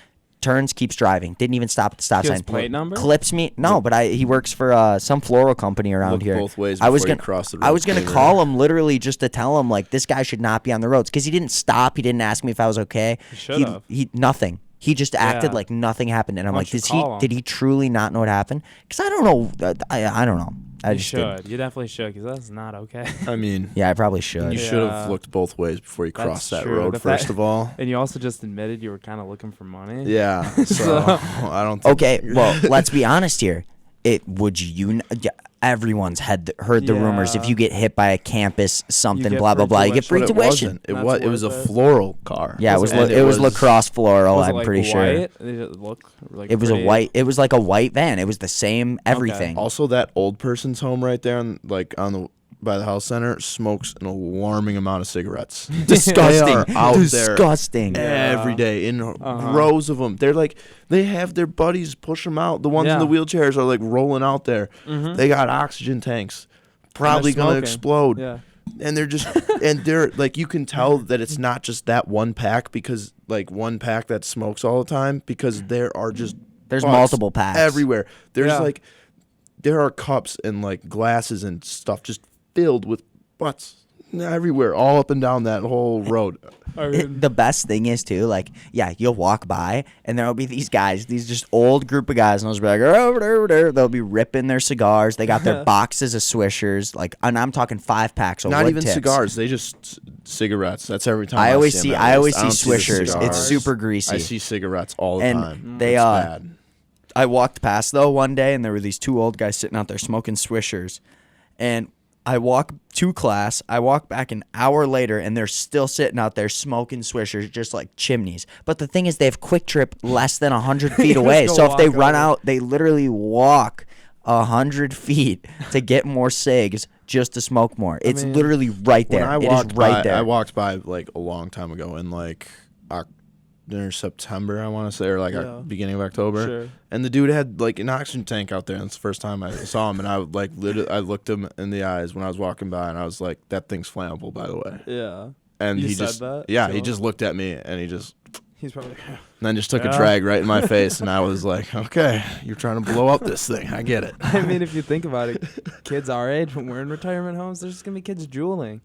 S1: Turns, keeps driving. Didn't even stop at the stop
S3: He has
S1: sign.
S3: plate number?
S1: Clips me. No, but he works for some floral company around
S2: Look
S1: here.
S2: both ways
S1: I was
S2: before you
S1: gonna
S2: cross the
S1: I was
S2: road.
S1: gonna call him literally just to tell him like this guy should not be on the roads because he didn't stop. He didn't ask me if I was okay.
S3: He should've.
S1: He nothing. He just acted
S3: Yeah.
S1: like nothing happened, and I'm
S3: Why
S1: like,
S3: don't you call him?
S1: did he truly not know what happened? Because I don't know. I don't know. I
S3: You
S1: just didn't.
S3: should. You definitely should, because that's not okay.
S2: I mean,
S1: Yeah, I probably should.
S2: you
S3: Yeah.
S2: should have looked both ways before you crossed
S3: That's
S2: that
S3: true.
S2: road.
S3: The
S2: First
S3: fact-
S2: of all,
S3: And you also just admitted you were kind of looking for money.
S2: yeah. So I don't. Think
S1: Okay, well, let's be honest here. Everyone's heard the rumors. If
S3: Yeah.
S1: you get hit by a campus something,
S3: get
S1: blah blah
S3: free
S1: blah, you get
S3: tuition.
S1: free
S2: But it
S1: tuition.
S2: wasn't. It
S3: That's
S2: was. It was a
S3: worth it.
S2: floral car.
S1: Yeah, it was.
S2: And
S1: It was lacrosse floral.
S3: Was it
S1: I'm
S3: like
S1: pretty sure.
S3: white? Did it look like
S1: It was
S3: pretty?
S1: a white. It was like a white van. It was the same everything.
S2: Also, that old person's home right there, by the health center, smokes an alarming amount of cigarettes.
S1: Disgusting.
S2: They are out
S1: Disgusting.
S2: there every day in rows of them. They're like, they have their buddies push them out. The ones in
S3: Yeah.
S2: the wheelchairs are like rolling out there. They got oxygen tanks, probably gonna
S3: smoking.
S2: explode.
S3: Yeah.
S2: And they're just, and they're like, you can tell that it's not just that one pack because like one pack that smokes all the time because there are just
S1: There's
S2: butts
S1: multiple packs
S2: everywhere. There's
S3: Yeah.
S2: like, there are cups and like glasses and stuff just filled with butts everywhere, all up and down that whole road.
S1: The best thing is too, like, yeah, you'll walk by and there'll be these guys, these just old group of guys, and they'll just be like, over there. They'll be ripping their cigars. They got their boxes of Swishers, like, and I'm talking 5-packs. So
S2: Not
S1: wood
S2: even
S1: tips.
S2: cigars. They just cigarettes. That's every time
S1: I always
S2: see
S1: see.
S2: them
S1: I
S2: at
S1: always
S2: least.
S1: see
S2: I don't the
S1: Swishers. It's
S2: cigars.
S1: super greasy.
S2: I see cigarettes all the
S1: And
S2: time.
S1: they,
S2: It's bad.
S1: I walked past though one day, and there were these two old guys sitting out there smoking Swishers, and I walk to class. I walk back an hour later, and they're still sitting out there smoking Swishers, just like chimneys. But the thing is, they have Quick Trip less than 100 feet away.
S3: go
S1: So if they
S3: walk
S1: run
S3: over.
S1: out, they literally walk 100 feet to get more cigs just to smoke more. It's
S3: mean,
S1: literally right there.
S2: When I
S1: It is
S2: walked
S1: right
S2: by,
S1: there.
S2: I walked by like a long time ago in like near September, I want to say, or like
S3: Yeah.
S2: beginning of October.
S3: Sure.
S2: And the dude had like an oxygen tank out there. And it's the first time I saw him, and I like literally, I looked him in the eyes when I was walking by, and I was like, "That thing's flammable, by the way."
S3: Yeah.
S2: And
S3: You
S2: he
S3: said
S2: just,
S3: that
S2: yeah,
S3: to
S2: he
S3: him?
S2: just looked at me, and he just,
S3: He's probably.
S2: and then just took
S3: Yeah.
S2: a drag right in my face, and I was like, "Okay, you're trying to blow up this thing. I get it."
S3: I mean, if you think about it, kids our age, when we're in retirement homes, there's just gonna be kids drooling.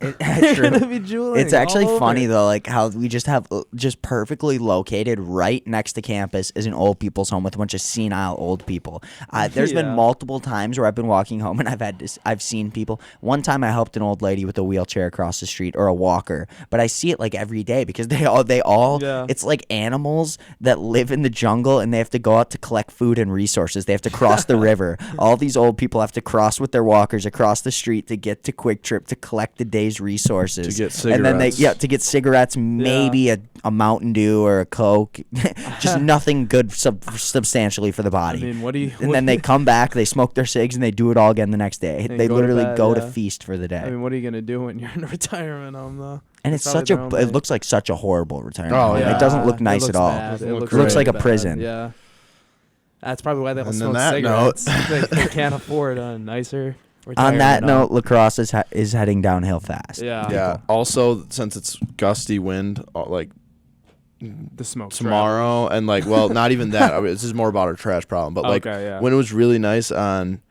S1: It's
S3: You're
S1: true.
S3: gonna be drooling.
S1: It's actually
S3: all over
S1: funny
S3: it.
S1: though, like how we just have just perfectly located right next to campus is an old people's home with a bunch of senile old people. There's been
S3: Yeah.
S1: multiple times where I've been walking home and I've seen people. One time I helped an old lady with a wheelchair across the street or a walker, but I see it like every day because they all
S3: Yeah.
S1: it's like animals that live in the jungle and they have to go out to collect food and resources. They have to cross the river. All these old people have to cross with their walkers across the street to get to Quick Trip to collect the day's resources.
S2: To get
S1: And then
S2: cigarettes.
S1: to get cigarettes, maybe a Mountain Dew or a Coke, just nothing good substantially for the
S3: I
S1: body.
S3: mean, what do you?
S1: And then they come back, they smoke their cigs, and they do it all again the next day.
S3: And
S1: They
S3: go to
S1: literally
S3: bed,
S1: go to
S3: yeah.
S1: feast for the day.
S3: I mean, what are you gonna do when you're in a retirement home though?
S1: and it's
S3: probably
S1: such a,
S3: their own
S1: it
S3: thing.
S1: looks like such a horrible retirement.
S2: Oh,
S1: home.
S2: yeah.
S1: It doesn't look
S3: It
S1: nice
S3: looks
S1: at all.
S3: bad.
S2: Doesn't
S3: It
S2: look
S3: looks
S1: like a
S3: bad.
S1: prison.
S3: Yeah. That's probably why they don't
S2: And
S3: smoke
S2: on that note-
S3: cigarettes. they can't afford a nicer.
S1: On that
S3: retirement
S1: note,
S3: home.
S1: lacrosse is heading downhill fast.
S3: yeah,
S2: Yeah. Also, since it's gusty wind, like
S3: the smoke
S2: tomorrow, and like, well, not even that. I mean, this is more about our trash problem. But like,
S3: Okay, yeah.
S2: when it was really nice on,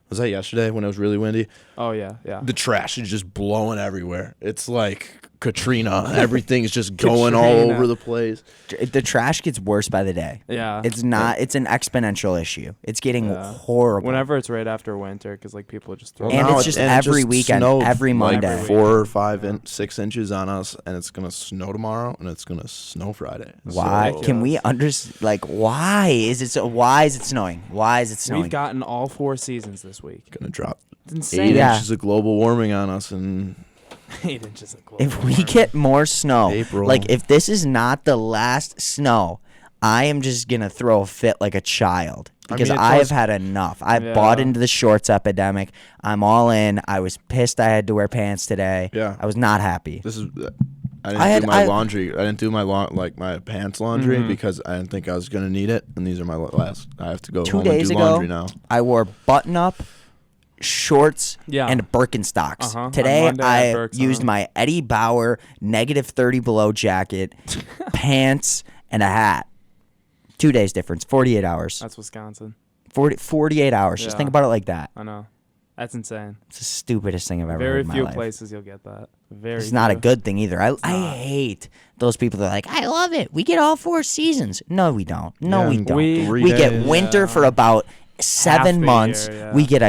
S2: was that yesterday when it was really windy?
S3: Oh yeah, yeah.
S2: The trash is just blowing everywhere. It's like Katrina. Everything's just going all
S3: Katrina.
S2: over the place.
S1: The trash gets worse by the day.
S3: Yeah.
S1: It's not. It's an exponential issue. It's getting
S3: Yeah.
S1: horrible.
S3: Whenever it's right after winter, because like people just throw.
S1: And
S2: now
S1: it's just every
S2: just
S1: weekend,
S2: snowed,
S1: every
S2: like,
S1: Monday.
S2: 4 or 5 6 inches on us, and it's gonna snow tomorrow, and it's gonna snow Friday.
S1: Why
S2: So-
S1: can we why is it so? Why is it snowing? Why is it snowing?
S3: We've gotten all 4 seasons this week.
S2: Gonna drop
S3: It's
S2: 8
S3: insane.
S1: Yeah.
S2: inches of global warming on us, and
S3: 8 inches of global
S1: If we
S3: warming.
S1: get more snow,
S2: April.
S1: like if this is not the last snow, I am just gonna throw a fit like a child because
S2: mean, it
S1: I have
S2: does-
S1: had enough. I've
S3: Yeah.
S1: bought into the shorts epidemic. I'm all in. I was pissed I had to wear pants today.
S2: Yeah.
S1: I was not happy.
S2: this is. I
S1: I
S2: didn't do my
S1: had-
S2: laundry. I didn't do my my pants laundry because I didn't think I was gonna need it, and these are my last. I have to go
S1: 2
S2: home
S1: days
S2: and do
S1: ago,
S2: laundry now.
S1: I wore button up, shorts,
S3: Yeah.
S1: and Birkenstocks.
S3: Uh-huh. On
S1: Today
S3: Monday, I had
S1: I
S3: Birks
S1: used
S3: on.
S1: my Eddie Bauer -30 below jacket, pants, and a hat. 2 days difference, 48 hours.
S3: That's Wisconsin.
S1: 48 hours. Just
S3: Yeah.
S1: think about it like that.
S3: I know. That's insane.
S1: It's the stupidest thing I've ever heard
S3: Very
S1: in my
S3: few
S1: life.
S3: places you'll get that. Very.
S1: It's not a
S3: few.
S1: good thing either. I
S3: not.
S1: hate those people that are like, I love it. We get all 4 seasons. No, we don't. No,
S2: Yeah,
S1: we
S2: and
S1: don't.
S3: we-
S2: 3
S1: We get
S2: days.
S1: winter
S3: Yeah.
S1: for about 7
S3: the
S1: months.
S3: year, yeah.
S1: We get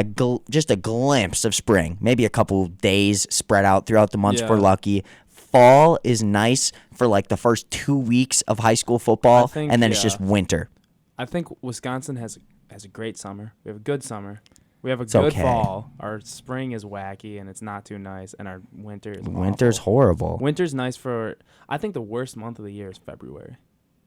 S1: just a glimpse of spring, maybe a couple days spread out throughout the months if we're
S3: Yeah.
S1: lucky. Fall is nice for like the first 2 weeks of high school football,
S3: I think,
S1: and then it's
S3: yeah.
S1: just winter.
S3: I think Wisconsin has a great summer. We have a good summer. We have a
S1: It's
S3: good
S1: okay.
S3: fall. Our spring is wacky and it's not too nice, and our winter is
S1: Winter's
S3: awful.
S1: horrible.
S3: Winter's nice for. I think the worst month of the year is February,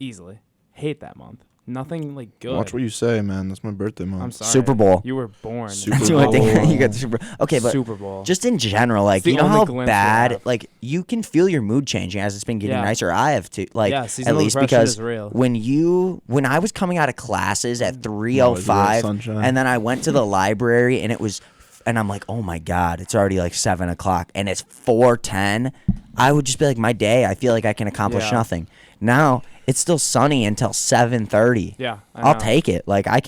S3: easily. Hate that month. Nothing like good.
S2: Watch what you say, man. That's my birthday month.
S3: I'm sorry.
S1: Super Bowl.
S3: You were born.
S2: Super
S1: That's the only thing
S2: Bowl.
S1: you got the Super. Okay, but
S3: Super Bowl.
S1: just in general, like
S3: It's the
S1: you know
S3: only
S1: how
S3: glimpse we
S1: bad,
S3: have.
S1: like you can feel your mood changing as it's been getting
S3: Yeah.
S1: nicer. I have to, like
S3: Yeah,
S1: at
S3: seasonal
S1: least
S3: depression
S1: because
S3: is real.
S1: when I was coming out of classes at
S2: Always
S1: 3:05,
S2: sunshine.
S1: and then I went to the library and it was, and I'm like, oh my god, it's already like 7:00 and it's 4:10. I would just be like, my day, I feel like I can accomplish
S3: Yeah.
S1: nothing. Now it's still sunny until 7:30.
S3: Yeah,
S1: I'll
S3: know.
S1: take it. Like I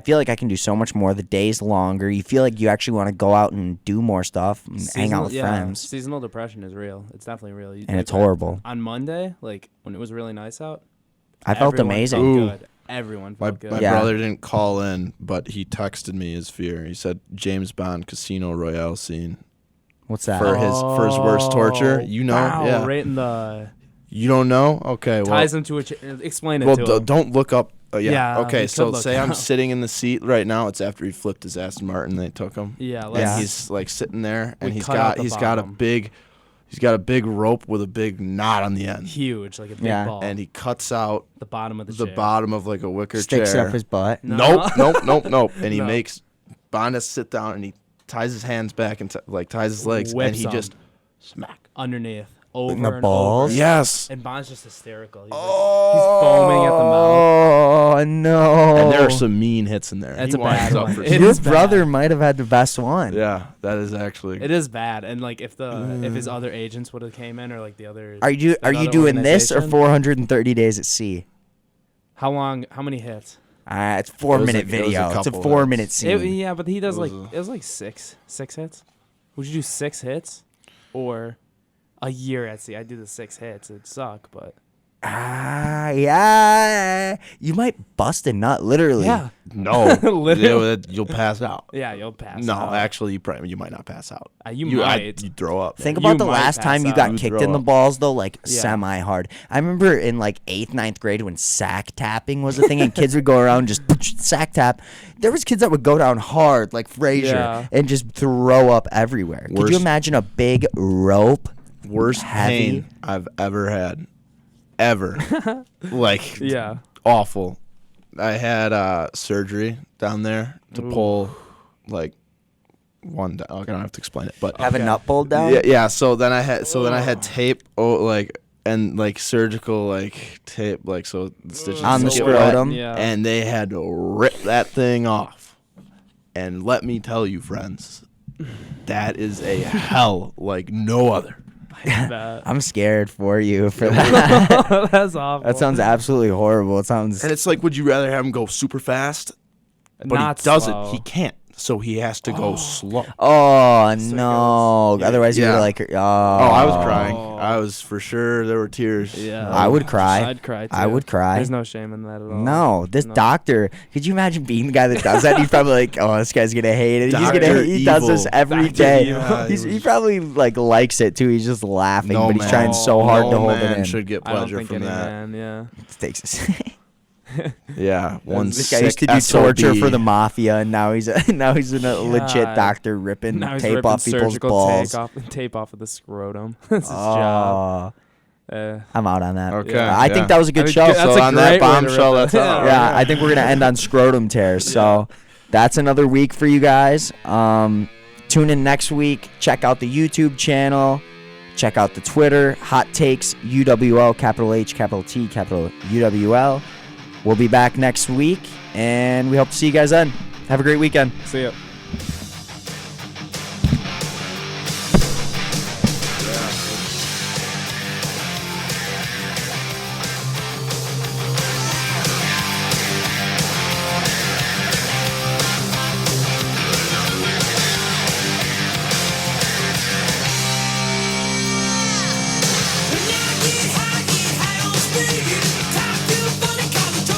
S1: feel like I can do so much more. The day's longer. You feel like you actually want to go out and do more stuff and hang out with friends.
S3: Seasonal depression is real. It's definitely real.
S1: And it's horrible.
S3: On Monday, like when it was really nice out,
S1: I felt
S3: everyone
S1: amazing.
S3: Felt
S2: Ooh.
S3: good. Everyone
S2: My,
S3: felt good.
S2: my
S1: Yeah.
S2: brother didn't call in, but he texted me his fear. He said James Bond Casino Royale scene
S1: What's that?
S2: for his worst torture. You know,
S3: Wow,
S2: yeah.
S3: right in the
S2: You don't know? Okay, well,
S3: ties him to a. Explain it
S2: well,
S3: to him.
S2: don't look up. Yeah.
S3: Yeah,
S2: Okay,
S3: we
S2: so
S3: could look
S2: say
S3: it
S2: I'm
S3: up.
S2: sitting in the seat right now. It's after he flipped his Aston Martin. They took him.
S3: Yeah,
S2: And
S3: let's,
S2: he's like sitting there, and
S3: We
S2: he's
S3: cut out the
S2: got a
S3: bottom.
S2: he's got a big rope with a big knot on the end,
S3: huge, like a big
S1: Yeah.
S3: ball.
S2: and he cuts out
S3: the bottom of the
S2: the
S3: chair.
S2: bottom of like a wicker
S1: Sticks it
S2: chair.
S1: up his butt.
S3: No.
S2: Nope. And he
S3: No.
S2: makes Bond to sit down, and he ties his hands back and ties his legs, and
S3: Whips
S2: he
S3: him.
S2: just smack.
S3: underneath, over
S1: the
S3: and
S1: balls?
S3: over.
S2: Yes.
S3: And Bond's just hysterical. He's, like, he's foaming at the mouth.
S1: Oh no!
S2: And there are some mean hits in there.
S3: That's
S2: He
S3: a bad
S2: winds up
S3: one.
S2: for
S3: It
S1: Your
S3: is bad.
S1: brother might have had the best one.
S2: Yeah, that is actually.
S3: It is bad, and like if his other agents would have came in, or like the other.
S1: Are you
S3: another
S1: doing this or
S3: organization.
S1: 430 days at sea?
S3: How long? How many hits?
S1: It's 4-minute
S2: It was a
S1: video. It's a
S2: couple
S1: 4-minute
S2: hits.
S1: scene.
S3: Yeah, but he does
S2: It was
S3: it was like six hits. Would you do 6 hits? or a year at sea. I do the 6 hits. It'd suck, but
S1: Yeah. You might bust a nut, literally.
S3: yeah,
S2: No,
S3: Literally.
S2: you'll pass out.
S3: yeah, you'll pass.
S2: No,
S3: out.
S2: actually, you might not pass out.
S3: You might.
S2: You throw up.
S1: Think
S3: You
S1: about the
S3: might
S1: last time
S3: pass
S1: you got
S2: out. You
S1: kicked
S2: throw
S1: in the
S2: up.
S1: balls, though, like
S3: Yeah.
S1: semi-hard. I remember in like 8th, 9th grade when sack tapping was a thing and kids would go around and just sack tap. There was kids that would go down hard like Frazier
S3: Yeah.
S1: and just throw up everywhere. Could you
S2: Worst-
S1: imagine a big rope?
S2: Worst
S1: Heavy.
S2: pain I've ever had. Ever. Like,
S3: Yeah.
S2: awful. I had surgery down there to pull, like, one down. I don't have to explain it, but
S1: Have a
S3: Okay.
S1: nut pulled down?
S2: yeah. So then I had tape, and like surgical like tape, like so the stitches
S1: On the
S2: didn't get wet,
S1: scrotum?
S3: Yeah.
S2: and they had to rip that thing off. And let me tell you, friends, that is a hell like no other.
S3: That.
S1: I'm scared for you for that.
S3: That's awful.
S1: That sounds absolutely horrible. It sounds.
S2: And it's like, would you rather have him go super fast? But
S3: Not
S2: he doesn't.
S3: slow.
S2: He can't. So he has to go slow.
S1: Oh
S3: So
S1: no!
S2: Yeah,
S1: Otherwise, you
S2: yeah.
S1: would like. Oh,
S2: I was crying.
S3: Oh.
S2: I was for sure. There were tears.
S3: Yeah.
S1: I would cry.
S3: I'd cry too.
S1: I would cry.
S3: There's no shame in that at all.
S1: No, this
S3: No.
S1: doctor. Could you imagine being the guy that does that? He's probably like, "Oh, this guy's gonna hate it.
S2: Dr.
S1: He does this
S2: Evil.
S1: every
S3: Dr.
S1: day.
S3: Evil.
S1: He probably like likes it too. He's just laughing,
S2: No
S1: but he's
S2: man.
S1: trying so hard
S2: no
S1: to hold
S2: man
S1: it in.
S2: should get
S3: I don't
S2: pleasure
S3: think
S2: from
S3: any
S2: that.
S3: man. Yeah.
S1: It takes us.
S2: Yeah, one
S1: This guy used to do
S2: sick
S1: torture
S2: SOB.
S1: for the mafia, and now he's a legit
S3: God.
S1: doctor ripping
S3: Now he's
S1: tape
S3: ripping
S1: off people's
S3: surgical
S1: balls.
S3: tape off of the scrotum. That's his job.
S1: Oh, I'm out on that.
S2: Okay,
S1: I
S2: yeah.
S1: think that was a good
S3: I mean,
S1: show.
S3: that's
S2: So
S3: a
S2: on
S3: great
S2: that
S3: way to
S2: bombshell,
S3: rip
S2: that's
S3: it.
S2: out.
S1: Yeah, I think we're gonna end on scrotum tears. So that's another week for you guys. Tune in next week. Check out the YouTube channel. Check out the Twitter. Hot Takes UWL, capital H, capital T, capital UWL. We'll be back next week, and we hope to see you guys then. Have a great weekend.
S3: See ya.